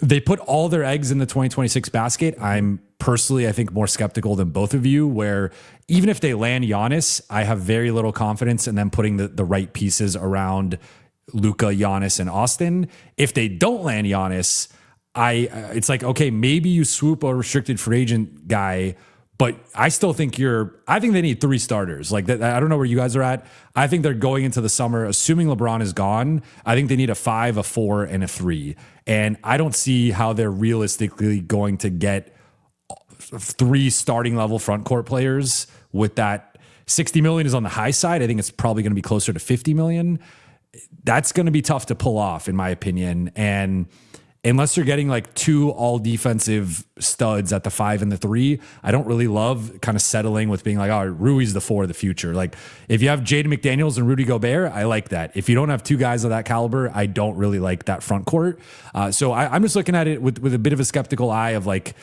they put all their eggs in the 2026 basket. I'm personally, I think, more skeptical than both of you, where even if they land Giannis, I have very little confidence in them putting the right pieces around Luka, Giannis, and Austin. If they don't land Giannis, it's like, okay, maybe you swoop a restricted free agent guy, but I still think I think they need 3 starters. Like, that, I don't know where you guys are at. I think they're going into the summer, assuming LeBron is gone, I think they need a 5, a 4, and a 3. And I don't see how they're realistically going to get 3 starting level front court players with that. 60 million is on the high side. I think it's probably going to be closer to 50 million. That's going to be tough to pull off, in my opinion. And unless you're getting like 2 all defensive studs at the 5 and the 3, I don't really love kind of settling with being like, oh, Rui's the 4 of the future. Like, if you have Jaden McDaniels and Rudy Gobert, I like that. If you don't have 2 guys of that caliber, I don't really like that front court. So I'm just looking at it with a bit of a skeptical eye of like,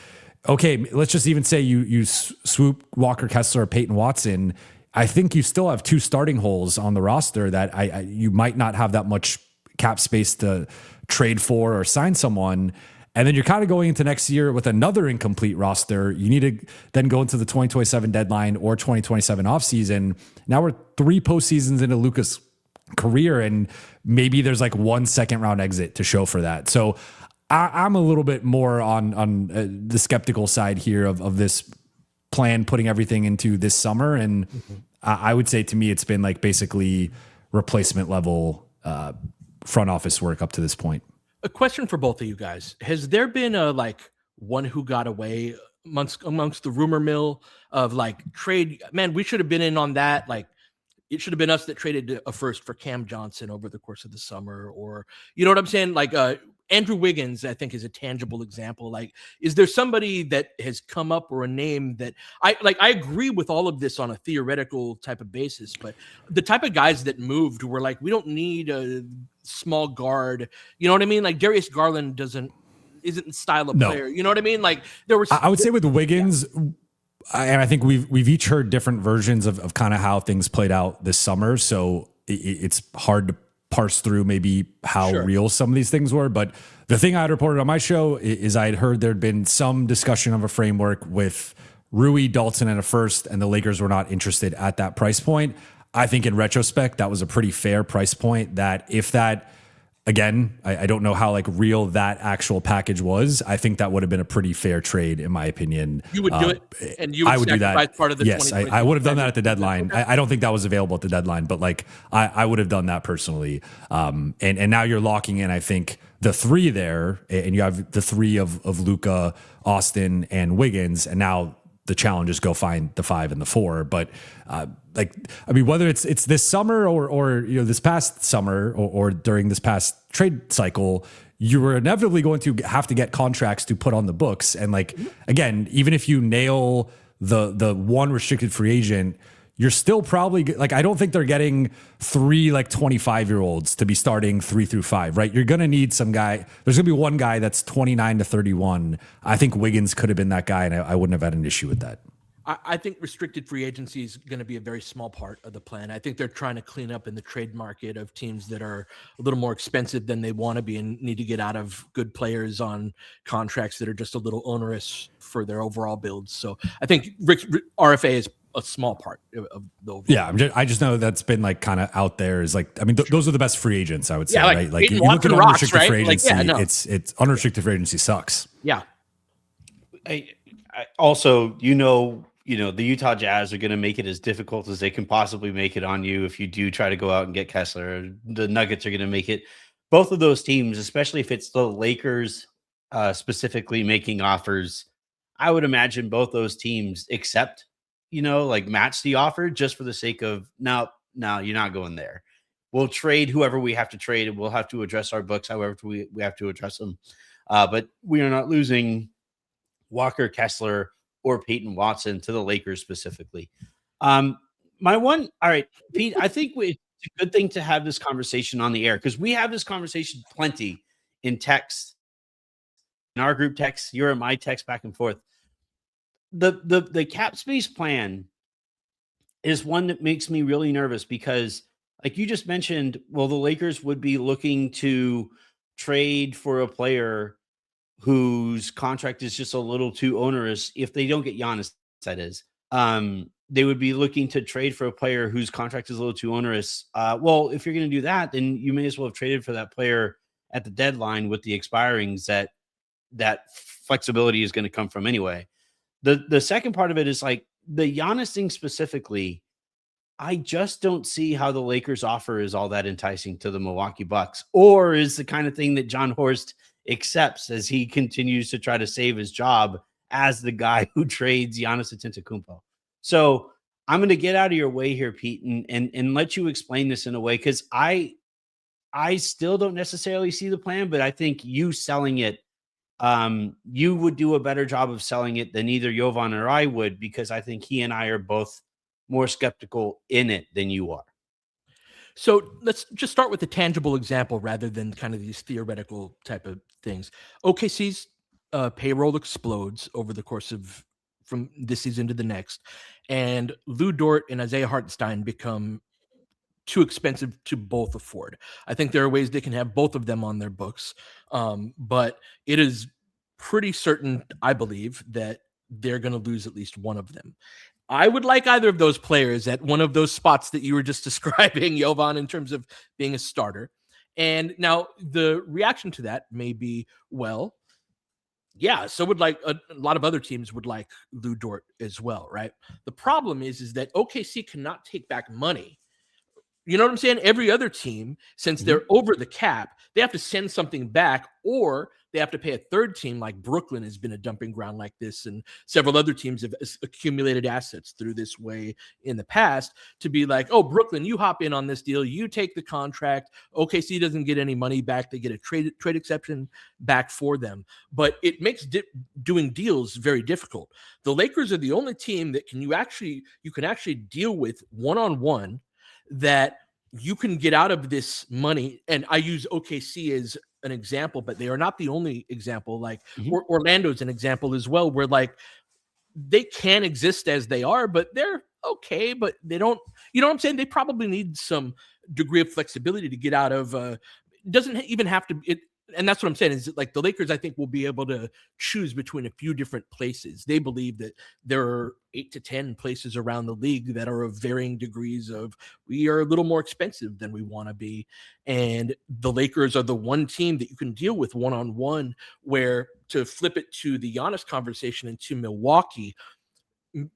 okay, let's just even say you swoop Walker Kessler or Peyton Watson. I think you still have 2 starting holes on the roster that you might not have that much cap space to trade for or sign someone. And then you're kind of going into next year with another incomplete roster. You need to then go into the 2027 deadline or 2027 offseason. Now we're 3 postseasons into Luka's career, and maybe there's like 1 second round exit to show for that. So I'm a little bit more on the skeptical side here of this plan, putting everything into this summer. And I would say, to me, it's been like basically replacement level front office work up to this point. A question for both of you guys. Has there been a one who got away amongst the rumor mill of trade? Man, we should have been in on that. Like, it should have been us that traded a first for Cam Johnson over the course of the summer, or, you know what I'm saying? Andrew Wiggins, I think, is a tangible example. Like, is there somebody that has come up, or a name that I agree with all of this on a theoretical type of basis, but the type of guys that moved were like, we don't need a small guard. You know what I mean? Like, Darius Garland isn't the style of player. You know what I mean? Like, there was, I would say with Wiggins, and I think we've each heard different versions of kind of how things played out this summer. So it's hard to parse through maybe how real some of these things were. But the thing I had reported on my show is I had heard there'd been some discussion of a framework with Rui, Dalton, and a first, and the Lakers were not interested at that price point. I think in retrospect, that was a pretty fair price point, that if that Again, I don't know how like real that actual package was. I think that would have been a pretty fair trade, in my opinion. You would do it, and you would I would do sacrifice that. part of the Yes, I would have done that at the deadline. I don't think that was available at the deadline, but like I would have done that personally. And now you're locking in, I think, the three there, and you have the three of Luka, Austin, and Wiggins, and now the challenge is go find the 5 and the 4. But whether it's this summer or this past summer or during this past trade cycle, you were inevitably going to have to get contracts to put on the books. And like, again, even if you nail the one restricted free agent, you're still probably like, I don't think they're getting 3 like 25-year-olds to be starting 3 through 5, right? You're going to need some guy. There's going to be one guy that's 29 to 31. I think Wiggins could have been that guy, and I wouldn't have had an issue with that. I think restricted free agency is going to be a very small part of the plan. I think they're trying to clean up in the trade market of teams that are a little more expensive than they want to be and need to get out of good players on contracts that are just a little onerous for their overall builds. So I think RFA is a small part of the overall. Yeah, I just know that's been like kind of out there. Is like, I mean, those are the best free agents, I would say, like, right? Like you look look at unrestricted free agency, it's unrestricted free agency sucks. Yeah. I also, the Utah Jazz are going to make it as difficult as they can possibly make it on you if you do try to go out and get Kessler. The Nuggets are going to make it. Both of those teams, especially if it's the Lakers specifically making offers, I would imagine both those teams accept, match the offer just for the sake of, no, you're not going there. We'll trade whoever we have to trade, and we'll have to address our books however we have to address them. But we are not losing Walker Kessler or Peyton Watson to the Lakers specifically. All right, Pete, I think it's a good thing to have this conversation on the air because we have this conversation plenty in text, in our group text, you're in my text back and forth. The cap space plan is one that makes me really nervous because, like you just mentioned, the Lakers would be looking to trade for a player whose contract is just a little too onerous. If they don't get Giannis, that is, they would be looking to trade for a player whose contract is a little too onerous. If you're going to do that, then you may as well have traded for that player at the deadline with the expirings that flexibility is going to come from anyway. The second part of it is like the Giannis thing specifically. I just don't see how the Lakers offer is all that enticing to the Milwaukee Bucks, or is the kind of thing that John Horst accepts as he continues to try to save his job as the guy who trades Giannis Antetokounmpo. So I'm going to get out of your way here, Pete, and let you explain this in a way, because I still don't necessarily see the plan, but I think you selling it, you would do a better job of selling it than either Jovan or I would, because I think he and I are both more skeptical in it than you are. So let's just start with a tangible example rather than kind of these theoretical type of things. OKC's payroll explodes over the course of from this season to the next, and Lou Dort and Isaiah Hartenstein become too expensive to both afford. I think there are ways they can have both of them on their books, but it is pretty certain, I believe, that they're going to lose at least one of them. I would like either of those players at one of those spots that you were just describing, Jovan, in terms of being a starter. And now the reaction to that may be, well, yeah, so would like a lot of other teams would like Lou Dort as well, right? The problem is that OKC cannot take back money. You know what I'm saying? Every other team, since they're over the cap, they have to send something back, or they have to pay a third team. Like Brooklyn has been a dumping ground like this, and several other teams have accumulated assets through this way in the past to be like, oh, Brooklyn, you hop in on this deal, you take the contract. OKC doesn't get any money back. They get a trade exception back for them. But it makes doing deals very difficult. The Lakers are the only team that you can actually deal with one-on-one, that you can get out of this money. And I use OKC as an example, but they are not the only example. Like Orlando's an example as well, where like they can exist as they are, but they're okay, but they don't, you know what I'm saying? They probably need some degree of flexibility to get out of, doesn't even have to, and that's what I'm saying is that, like, the Lakers, I think, will be able to choose between a few different places. They believe that there are 8 to 10 places around the league that are of varying degrees of, we are a little more expensive than we want to be. And the Lakers are the one team that you can deal with one-on-one, where, to flip it to the Giannis conversation and to Milwaukee,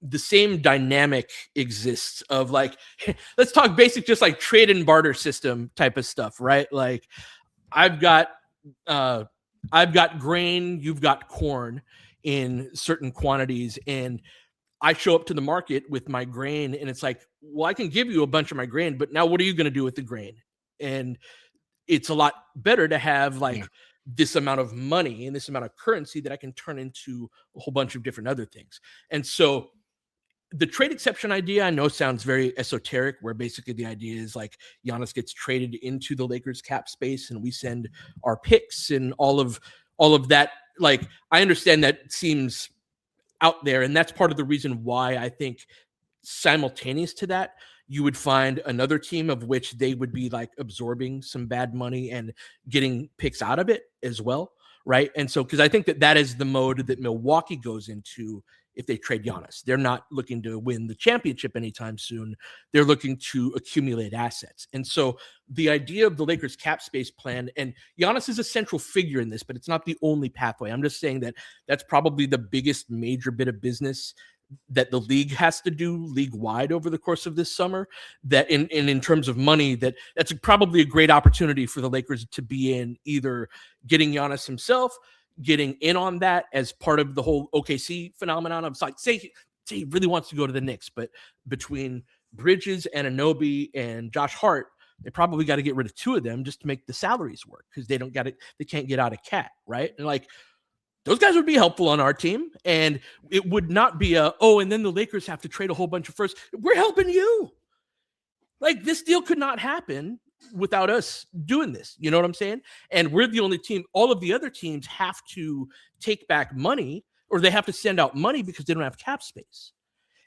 the same dynamic exists of, like, let's talk basic, just like trade and barter system type of stuff, right? Like, I've got grain, you've got corn in certain quantities, and I show up to the market with my grain, and it's like, well, I can give you a bunch of my grain, but now what are you going to do with the grain? And it's a lot better to have, like, this amount of money and this amount of currency that I can turn into a whole bunch of different other things. And so the trade exception idea, I know, sounds very esoteric, where basically the idea is, like, Giannis gets traded into the Lakers cap space and we send our picks and all of that. Like, I understand that seems out there, and that's part of the reason why I think simultaneous to that, you would find another team of which they would be, like, absorbing some bad money and getting picks out of it as well, right? And so, because I think that is the mode that Milwaukee goes into if they trade Giannis. They're not looking to win the championship anytime soon. They're looking to accumulate assets. And so the idea of the Lakers cap space plan, and Giannis is a central figure in this, but it's not the only pathway. I'm just saying that that's probably the biggest major bit of business that the league has to do league-wide over the course of this summer, that in terms of money, that's probably a great opportunity for the Lakers to be in, either getting Giannis himself, getting in on that as part of the whole OKC phenomenon of, like, say he really wants to go to the Knicks, but between Bridges and Anunoby and Josh Hart, they probably got to get rid of 2 of them just to make the salaries work, because they can't get out of cat, right? And, like, those guys would be helpful on our team, and it would not be and then the Lakers have to trade a whole bunch of firsts. We're helping you. Like, this deal could not happen without us doing this. You know what I'm saying? And we're the only team. All of the other teams have to take back money, or they have to send out money because they don't have cap space.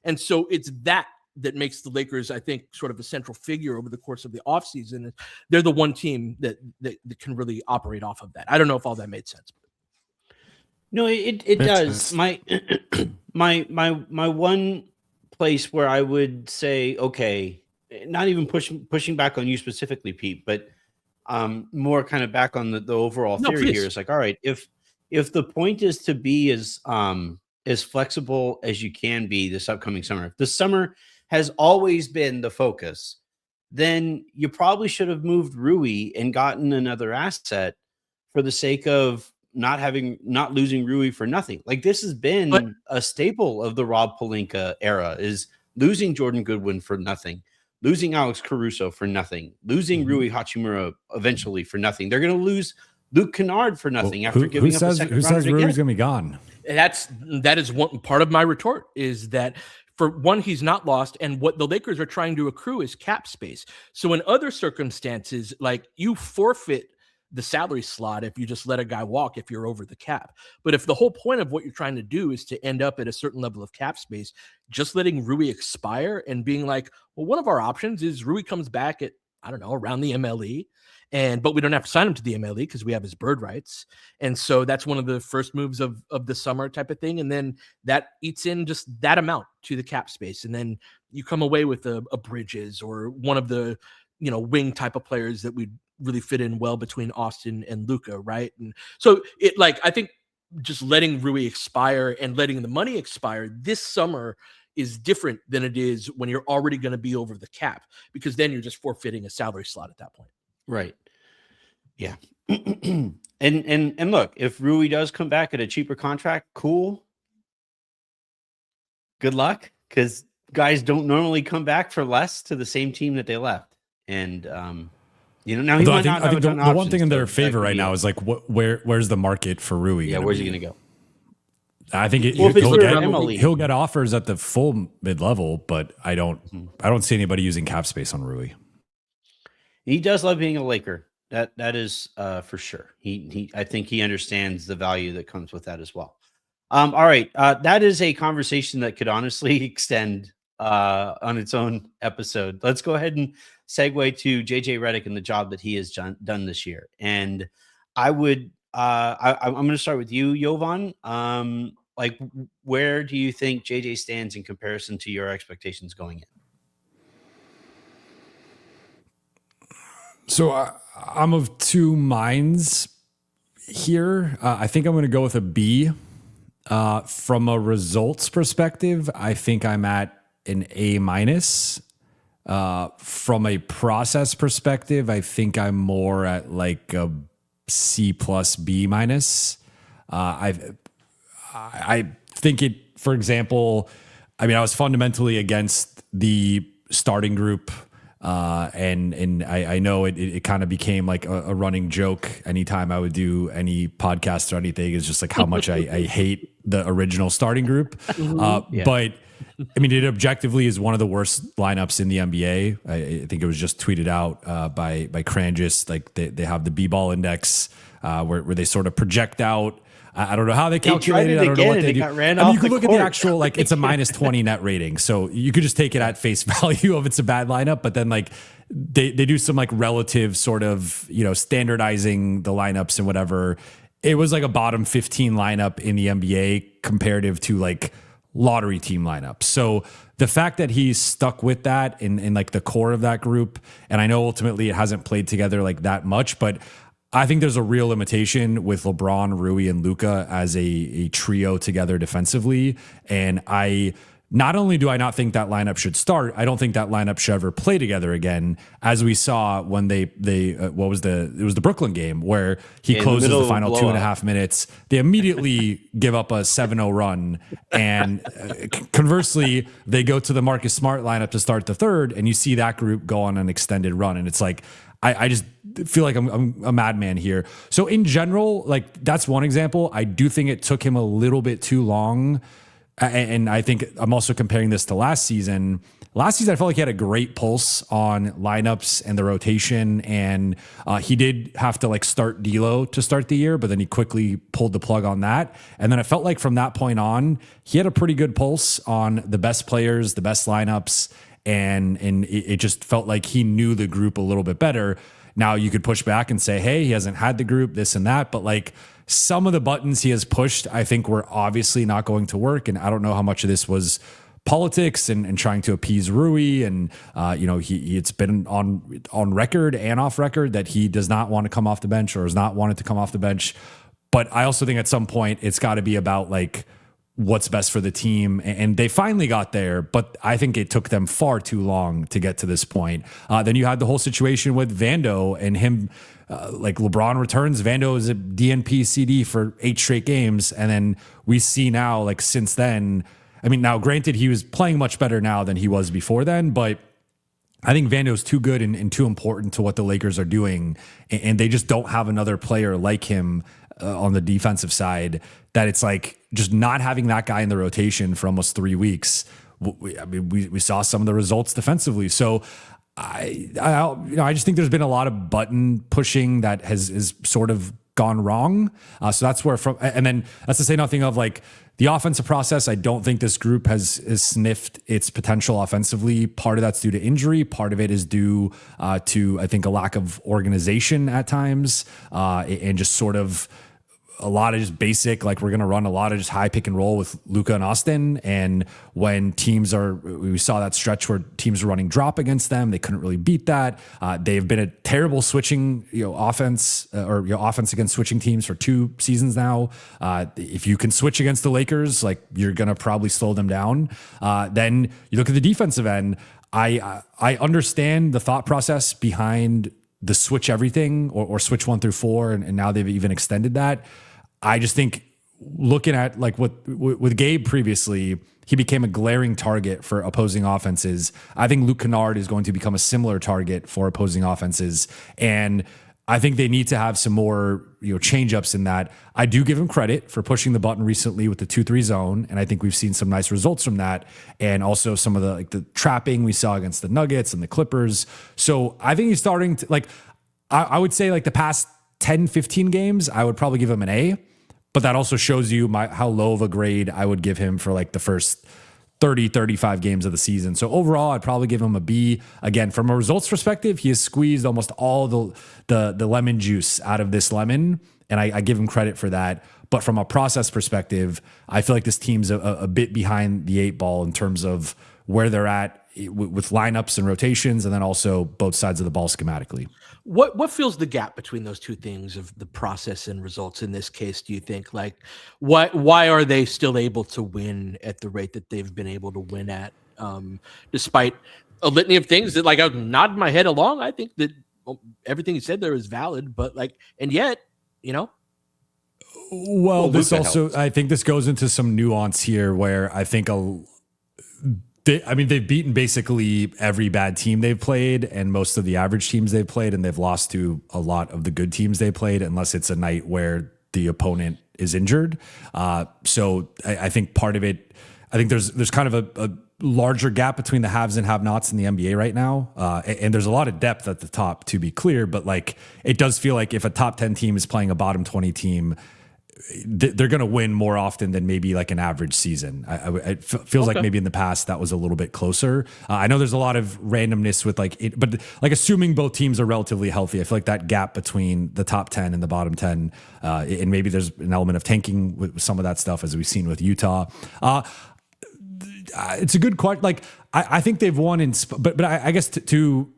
And so it's that makes the Lakers, I think, sort of a central figure over the course of the offseason. They're the one team that can really operate off of that. I don't know if all that made sense. No, it does. My one place where I would say, okay, not even pushing back on you specifically, Pete, but more kind of back on the overall theory here is, like, all right, if the point is to be as flexible as you can be this upcoming summer, if the summer has always been the focus, then you probably should have moved Rui and gotten another asset for the sake of not losing Rui for nothing. Like, this has been a staple of the Rob Pelinka era, is losing Jordan Goodwin for nothing, losing Alex Caruso for nothing, losing Rui Hachimura eventually for nothing. They're going to lose Luke Kennard for nothing after giving up a second round. Who says Rui's going to be gone? That is one part of my retort, is that, for one, he's not lost, and what the Lakers are trying to accrue is cap space. So in other circumstances, like, you forfeit the salary slot if you just let a guy walk if you're over the cap. But if the whole point of what you're trying to do is to end up at a certain level of cap space, just letting Rui expire and being like, well, one of our options is Rui comes back at, I don't know, around the MLE, but we don't have to sign him to the MLE because we have his bird rights. And so that's one of the first moves of the summer type of thing. And then that eats in just that amount to the cap space. And then you come away with a Bridges or one of the, wing type of players that we really fit in well between Austin and Luka, right? And so I think just letting Rui expire and letting the money expire this summer is different than it is when you're already going to be over the cap, because then you're just forfeiting a salary slot at that point. Right. Yeah. and look, if Rui does come back at a cheaper contract, cool. Good luck, because guys don't normally come back for less to the same team that they left. And now he might not have a ton of options. The one thing in their favor right now is, like, where's the market for Rui? Yeah, where's he going to go? I think he'll get offers at the full mid-level, but I don't see anybody using cap space on Rui. He does love being a Laker. That is for sure. I think he understands the value that comes with that as well. All right, that is a conversation that could honestly extend on its own episode. Let's go ahead and segue to JJ Redick and the job that he has done this year. And I would. I'm going to start with you, Jovan. Like, where do you think JJ stands in comparison to your expectations going in? So I'm of two minds here. I think I'm going to go with a B. From a results perspective, I think I'm at an A minus. From a process perspective, I think I'm more at like a C plus B minus. I think it, for example, I mean, I was fundamentally against the starting group. And I know it kind of became like a running joke anytime I would do any podcast or anything. It's just like how much I hate the original starting group. But I mean, it objectively is one of the worst lineups in the NBA. I think it was just tweeted out by Cranjis. Like they have the B-ball index where they sort of project out. I don't know how they calculate it. I don't know what they do. I mean, you could look at the actual, like it's a minus 20 net rating. So you could just take it at face value of it's a bad lineup, but then like they do some like relative sort of, standardizing the lineups and whatever. It was like a bottom 15 lineup in the NBA comparative to like lottery team lineups. So the fact that he's stuck with that in like the core of that group, and I know ultimately it hasn't played together like that much, but I think there's a real limitation with LeBron, Rui, and Luka as a trio together defensively. And not only do I not think that lineup should start, I don't think that lineup should ever play together again, as we saw when it was the Brooklyn game where he closes the final 2.5 minutes. They immediately give up a 7-0 run. And conversely, they go to the Marcus Smart lineup to start the third, and you see that group go on an extended run. And it's like, I just feel like I'm a madman here. So in general, like that's one example. I do think it took him a little bit too long. And I think I'm also comparing this to last season. Last season, I felt like he had a great pulse on lineups and the rotation. And he did have to like start D'Lo to start the year, but then he quickly pulled the plug on that. And then it felt like from that point on, he had a pretty good pulse on the best players, the best lineups. And it just felt like he knew the group a little bit better. Now you could push back and say, hey, he hasn't had the group, this and that. But like some of the buttons he has pushed, I think were obviously not going to work. And I don't know how much of this was politics and trying to appease Rui. And, it's been on record and off record that he does not want to come off the bench or has not wanted to come off the bench. But I also think at some point it's got to be about like, what's best for the team. And they finally got there, but I think it took them far too long to get to this point. Then you had the whole situation with Vando and him, like LeBron returns. Vando is a DNP CD for 8 straight games. And then we see now, like since then, I mean, now granted, he was playing much better now than he was before then, but I think Vando's too good and too important to what the Lakers are doing. And they just don't have another player like him on the defensive side, that it's like just not having that guy in the rotation for almost 3 weeks. We saw some of the results defensively. So I just think there's been a lot of button pushing that has sort of gone wrong. So that's where and then that's to say nothing of like the offensive process. I don't think this group has sniffed its potential offensively. Part of that's due to injury. Part of it is due to, I think, a lack of organization at times and just sort of a lot of just basic, like we're going to run a lot of just high pick and roll with Luka and Austin. And when we saw that stretch where teams were running drop against them, they couldn't really beat that. They've been a terrible switching, offense offense against switching teams for 2 seasons now. If you can switch against the Lakers, like you're going to probably slow them down. Then you look at the defensive end. I understand the thought process behind the switch everything or switch 1 through 4. And now they've even extended that. I just think looking at like with Gabe previously, he became a glaring target for opposing offenses. I think Luke Kennard is going to become a similar target for opposing offenses. And I think they need to have some more, change ups in that. I do give him credit for pushing the button recently with the 2-3 zone. And I think we've seen some nice results from that. And also some of the trapping we saw against the Nuggets and the Clippers. So I think he's starting to I would say like the past 10, 15 games, I would probably give him an A. But that also shows you how low of a grade I would give him for like the first 30, 35 games of the season. So overall, I'd probably give him a B. Again, from a results perspective, he has squeezed almost all the lemon juice out of this lemon, and I give him credit for that. But from a process perspective, I feel like this team's a bit behind the 8 ball in terms of where they're at with lineups and rotations, and then also both sides of the ball schematically. What fills the gap between those two things of the process and results in this case, do you think? Like, why are they still able to win at the rate that they've been able to win at, despite a litany of things that, like, I was nodding my head along? I think that everything you said there is valid, but like, and yet, Well, this also helps. I think this goes into some nuance here where I think they've beaten basically every bad team they've played and most of the average teams they've played, and they've lost to a lot of the good teams they played, unless it's a night where the opponent is injured. So I think part of it, I think there's kind of a larger gap between the haves and have-nots in the NBA right now. And there's a lot of depth at the top, to be clear, but like, it does feel like if a top 10 team is playing a bottom 20 team, they're going to win more often than maybe like an average season. It feels like maybe in the past that was a little bit closer. I know there's a lot of randomness with like it, but like assuming both teams are relatively healthy, I feel like that gap between the top 10 and the bottom 10, and maybe there's an element of tanking with some of that stuff as we've seen with Utah. It's a good question. Like I think they've won but I guess to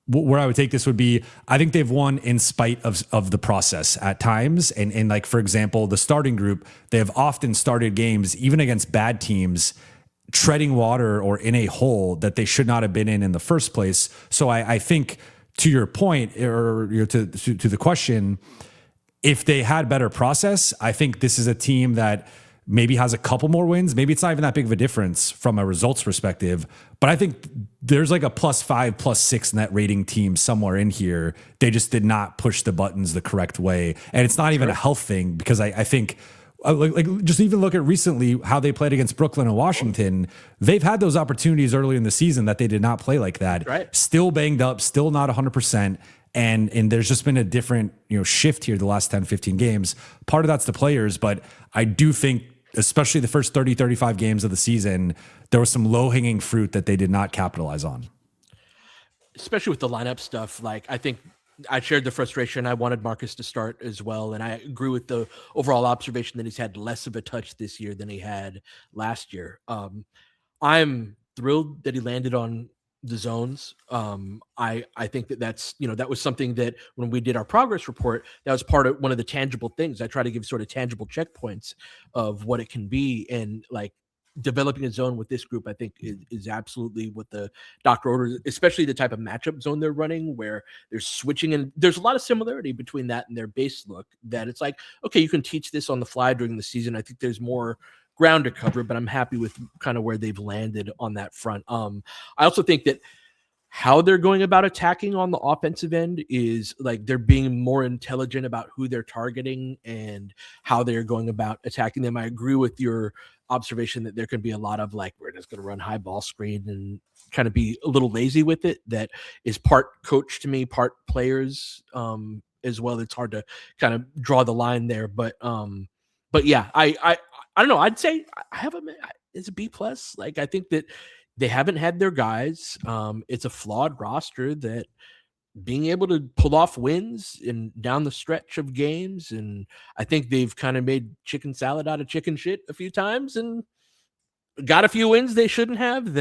where I would take this would be, I think they've won in spite of the process at times. And like, for example, the starting group, they have often started games, even against bad teams, treading water or in a hole that they should not have been in the first place. So I think, to your point, or to the question, if they had better process, I think this is a team that maybe has a couple more wins. Maybe it's not even that big of a difference from a results perspective, but I think there's like a +5, +6 net rating team somewhere in here. They just did not push the buttons the correct way. And it's not even a health thing, because I think like just even look at recently how they played against Brooklyn and Washington. They've had those opportunities early in the season that they did not play like that. Right. Still banged up, still not 100%. And there's just been a different, shift here the last 10, 15 games. Part of that's the players, but I do think, especially the first 30, 35 games of the season, there was some low-hanging fruit that they did not capitalize on. Especially with the lineup stuff. Like, I think I shared the frustration. I wanted Marcus to start as well, and I agree with the overall observation that he's had less of a touch this year than he had last year. I'm thrilled that he landed on the zones. I think that's, that was something that when we did our progress report, that was part of one of the tangible things. I try to give sort of tangible checkpoints of what it can be. And like, developing a zone with this group, I think is absolutely what the doctor orders, especially the type of matchup zone they're running, where they're switching. And there's a lot of similarity between that and their base look, that it's like, okay, you can teach this on the fly during the season. I think there's more ground to cover, but I'm happy with kind of where they've landed on that front. I also think that how they're going about attacking on the offensive end is like they're being more intelligent about who they're targeting and how they're going about attacking them. I agree with your observation that there could be a lot of like, we're just going to run high ball screen and kind of be a little lazy with it. That is part coach to me, part players as well. It's hard to kind of draw the line there, but yeah, I don't know. I'd say it's a B+. Like, I think that they haven't had their guys. It's a flawed roster that being able to pull off wins and down the stretch of games. And I think they've kind of made chicken salad out of chicken shit a few times and got a few wins they shouldn't have.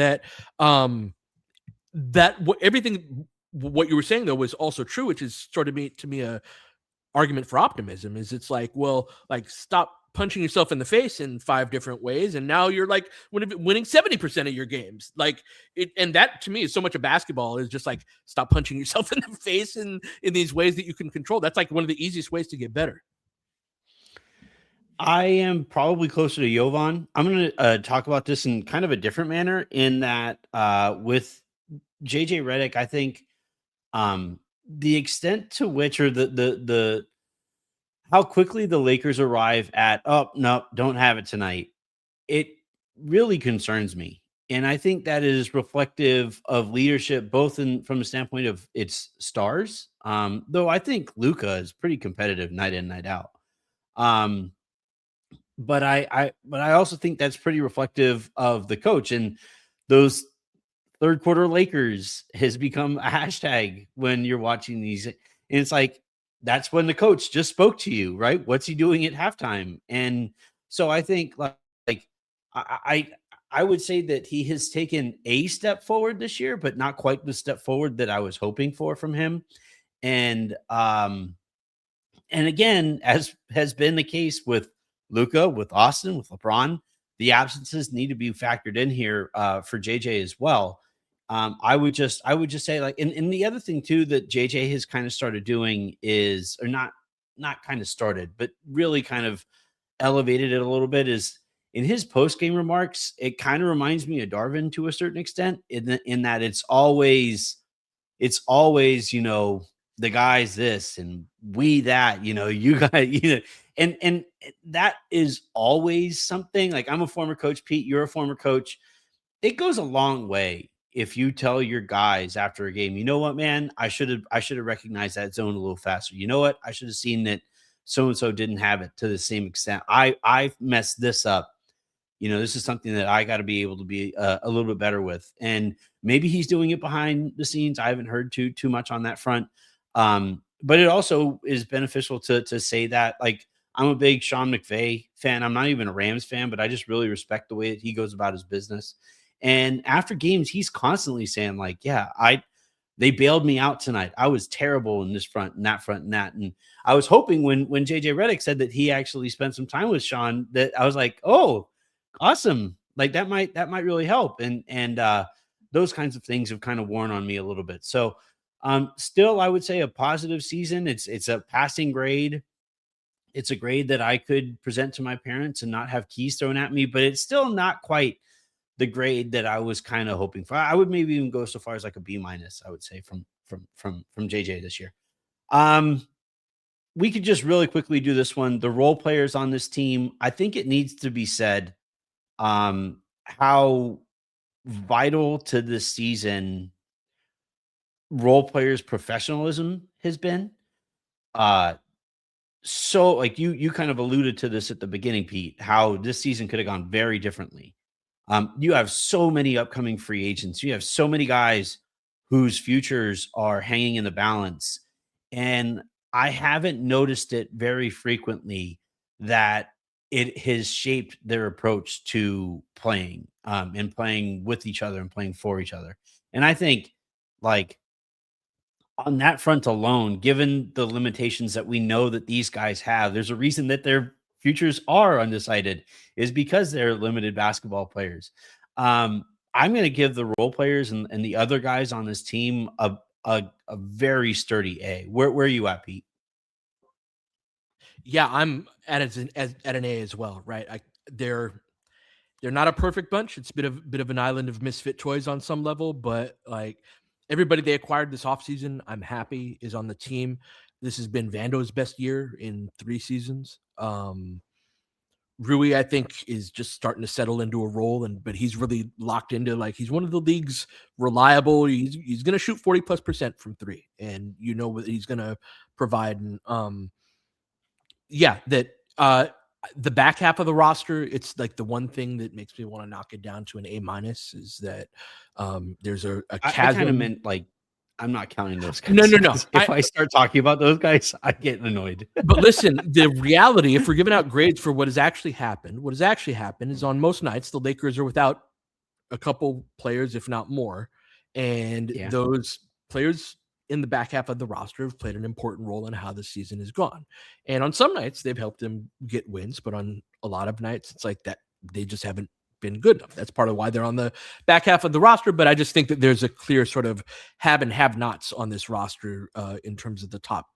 Everything what you were saying though was also true, which is sort of to me a argument for optimism. Is it's like, well, like, stop punching yourself in the face in 5 different ways, and now you're like winning 70% of your games. Like it, and that to me is so much of basketball, is just like, stop punching yourself in the face in these ways that you can control. That's like one of the easiest ways to get better. I am probably closer to Jovan. I'm going to talk about this in kind of a different manner, in that with JJ Redick, I think the extent to which, or the how quickly the Lakers arrive at, oh, no, don't have it tonight, it really concerns me. And I think that is reflective of leadership, both from the standpoint of its stars, though I think Luka is pretty competitive night in, night out. but I also think that's pretty reflective of the coach, and those third quarter Lakers has become a hashtag when you're watching these. And it's like, that's when the coach just spoke to you, right? What's he doing at halftime? And so I think like I, I I would say that he has taken a step forward this year, but not quite the step forward that I was hoping for from him. And and again, as has been the case with Luka, with Austin, with LeBron, the absences need to be factored in here for JJ as well. I would just say like, and the other thing too that JJ has kind of started doing is, or not kind of started, but really kind of elevated it a little bit, is in his post game remarks. It kind of reminds me of Darvin to a certain extent, in that it's always, the guys this and we that, you guys, and that is always something. Like, I'm a former coach, Pete, you're a former coach. It goes a long way if you tell your guys after a game, you know what, man, I should have recognized that zone a little faster. You know what? I should have seen that so and so didn't have it to the same extent. I've messed this up. This is something that I got to be able to be a little bit better with. And maybe he's doing it behind the scenes. I haven't heard too much on that front. But it also is beneficial to say that, like, I'm a big Sean McVay fan. I'm not even a Rams fan, but I just really respect the way that he goes about his business. And after games, he's constantly saying, like, yeah, they bailed me out tonight. I was terrible in this front and that front and that. And I was hoping when JJ Redick said that he actually spent some time with Sean, that I was like, oh, awesome. Like, that might really help. And those kinds of things have kind of worn on me a little bit. So still, I would say a positive season. It's a passing grade. It's a grade that I could present to my parents and not have keys thrown at me, but it's still not quite the grade that I was kind of hoping for. I would maybe even go so far as like a B minus, I would say, from JJ this year. We could just really quickly do this one. The role players on this team, I think it needs to be said how vital to this season role players' professionalism has been. So like you kind of alluded to this at the beginning, Pete, how this season could have gone very differently. You have so many upcoming free agents. You have so many guys whose futures are hanging in the balance. And I haven't noticed it very frequently that it has shaped their approach to playing, and playing with each other and playing for each other. And I think, like, on that front alone, given the limitations that we know that these guys have, there's a reason that their futures are undecided, is because they're limited basketball players. I'm going to give the role players and the other guys on this team a very sturdy A. Where are you at, Pete? Yeah, I'm at an A as well, right? They're not a perfect bunch. It's a bit of an island of misfit toys on some level, but like, everybody they acquired this offseason, I'm happy is on the team. This has been Vando's best year in 3 seasons. Rui, I think, is just starting to settle into a role, but he's really locked into, like, he's one of the league's reliable. He's going to shoot 40+% from 3, and what he's going to provide. And the back half of the roster, it's like the one thing that makes me want to knock it down to an A minus is that there's a chasm. I kind of meant, like, I'm not counting those guys. No. If I start talking about those guys, I get annoyed. But listen, the reality, if we're giving out grades for what has actually happened is, on most nights, the Lakers are without a couple players, if not more. And those players in the back half of the roster have played an important role in how the season has gone. And on some nights, they've helped them get wins, but on a lot of nights, it's like that they just haven't been good enough. That's part of why they're on the back half of the roster. But I just think that there's a clear sort of have and have nots on this roster in terms of the top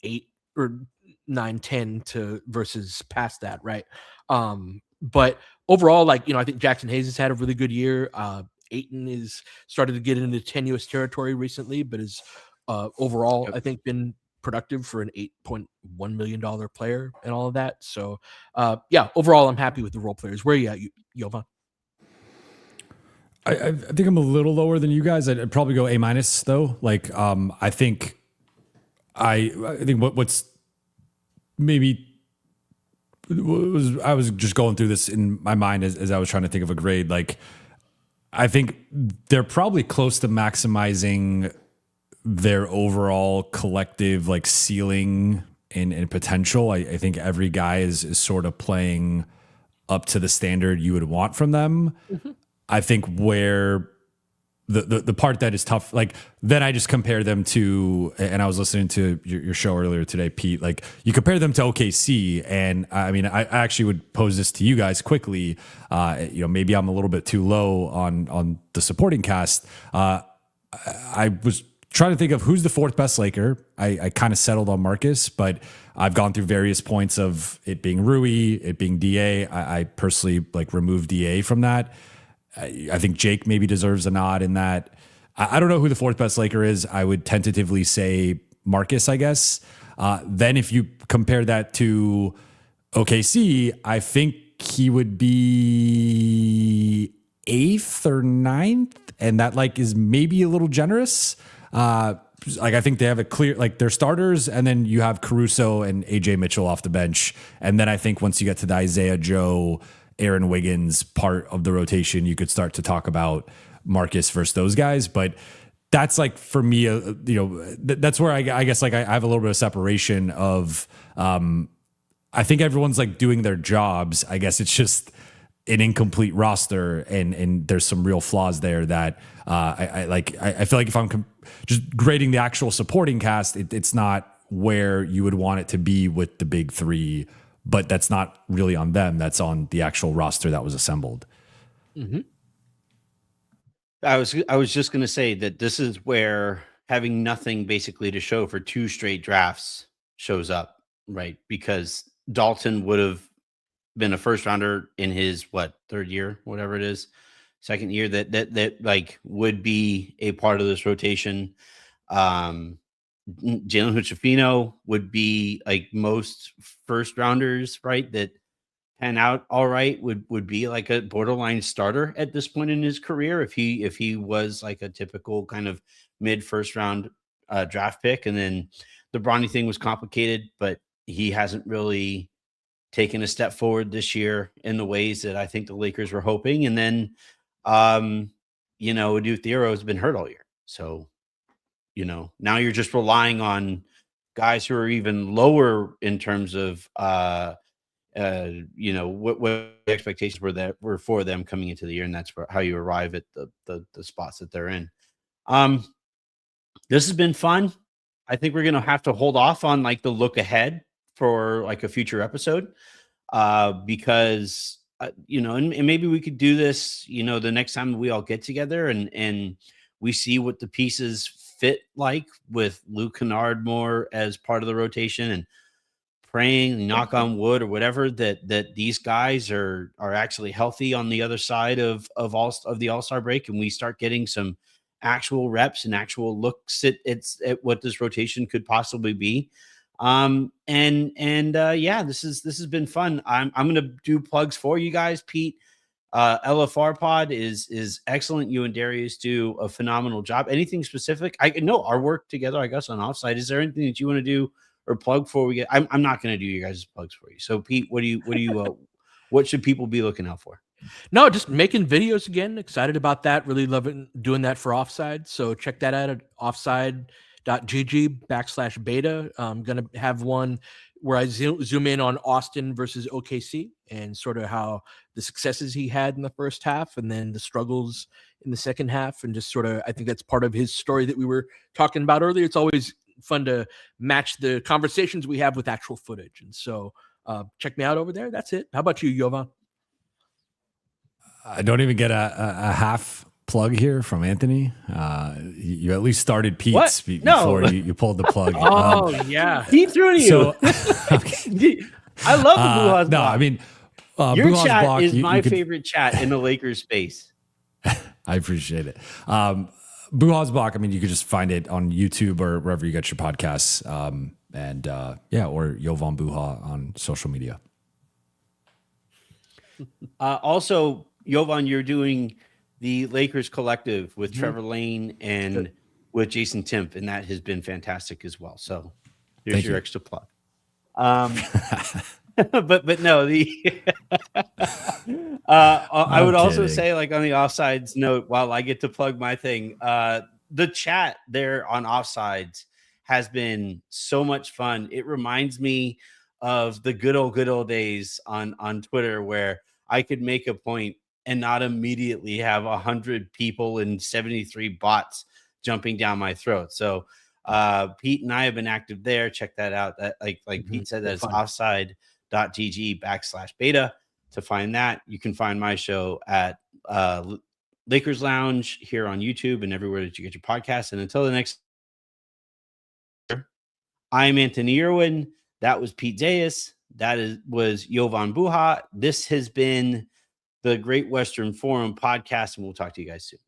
8 or 9, 10 versus past that, right? But overall, like, I think Jackson Hayes has had a really good year. Ayton is started to get into tenuous territory recently, but is overall, I think, been productive for an $8.1 million player and all of that. So, overall, I'm happy with the role players. Where are you at, Jovan? I think I'm a little lower than you guys. I'd probably go A minus though. Like, I think what's maybe I was just going through this in my mind as I was trying to think of a grade. Like, I think they're probably close to maximizing their overall collective like ceiling and potential. I think every guy is sort of playing up to the standard you would want from them. I think where the part that is tough, like then I just compare them to, and I was listening to your show earlier today, Pete, like you compare them to OKC, and I mean, I actually would pose this to you guys quickly. Maybe I'm a little bit too low on the supporting cast. I was trying to think of who's the fourth best Laker. I kind of settled on Marcus, but I've gone through various points of it being Rui, it being DA. I personally like removed DA from that. I think Jake maybe deserves a nod in that. I don't know who the fourth best Laker is. I would tentatively say Marcus, I guess. Then if you compare that to OKC, I think he would be 8th or 9th, and that like is maybe a little generous. Like I think they have a clear, like their starters, and then you have Caruso and AJ Mitchell off the bench. And then I think once you get to the Isaiah Joe, Aaron Wiggins part of the rotation, you could start to talk about Marcus versus those guys. But that's like, for me, that's where I guess like I have a little bit of separation of, I think everyone's like doing their jobs. I guess it's just an incomplete roster, and there's some real flaws there that I feel like if I'm just grading the actual supporting cast, it's not where you would want it to be with the big three. But that's not really on them. That's on the actual roster that was assembled. Mm-hmm. I was just going to say that this is where having nothing basically to show for 2 straight drafts shows up, right? Because Dalton would have been a first rounder in his third year, whatever it is, second year that like would be a part of this rotation. Jalen Hood-Schifino would be like most first rounders, right? That pan out all right, would be like a borderline starter at this point in his career if he was like a typical kind of mid first round draft pick. And then the Bronny thing was complicated, but he hasn't really taken a step forward this year in the ways that I think the Lakers were hoping. And then Adu Theoro has been hurt all year, so now you're just relying on guys who are even lower in terms of, what the expectations were for them coming into the year. And that's how you arrive at the spots that they're in. This has been fun. I think we're going to have to hold off on like the look ahead for like a future episode, because, and maybe we could do this, the next time we all get together and we see what the pieces fit like with Luke Kennard more as part of the rotation, and praying, knock on wood or whatever, that these guys are actually healthy on the other side of the All-Star break, and we start getting some actual reps and actual looks at what this rotation could possibly be. This has been fun. I'm going to do plugs for you guys, Pete. LFR pod is excellent. You and Darius do a phenomenal job. Anything specific? I know our work together, I guess, on offsite. Is there anything that you want to do or plug before we get? I'm not going to do you guys' plugs for you. So Pete, what should people be looking out for? No, just making videos again. Excited about that. Really loving doing that for Offside. So check that out at offside.gg/beta. I'm going to have one where I zoom in on Austin versus OKC and sort of how the successes he had in the first half and then the struggles in the second half. And just sort of, I think that's part of his story that we were talking about earlier. It's always fun to match the conversations we have with actual footage. And so check me out over there. That's it. How about you, Jovan? I don't even get a half plug here from Anthony. You at least started Pete's before you pulled the plug. Yeah. Pete threw to you. So, I love the Buha's block. No, I mean, your Buha's chat block, is my favorite chat in the Lakers space. I appreciate it. Buha's block, I mean, you could just find it on YouTube or wherever you get your podcasts. Or Jovan Buha on social media. Also, Jovan, you're doing the Lakers Collective with Trevor Lane and with Jason Timp, and that has been fantastic as well. So here's your extra plug. but no, I would also say, like, on the offsides note, while I get to plug my thing, the chat there on offsides has been so much fun. It reminds me of the good old days on Twitter, where I could make a point and not immediately have 100 people and 73 bots jumping down my throat. So Pete and I have been active there. Check that out. That like Pete said, that's offside.gg/beta. To find that, you can find my show at Lakers Lounge here on YouTube and everywhere that you get your podcasts. And until the next, I'm Anthony Irwin. That was Pete Zayas. Was Jovan Buha. This has been the Great Western Forum podcast, and we'll talk to you guys soon.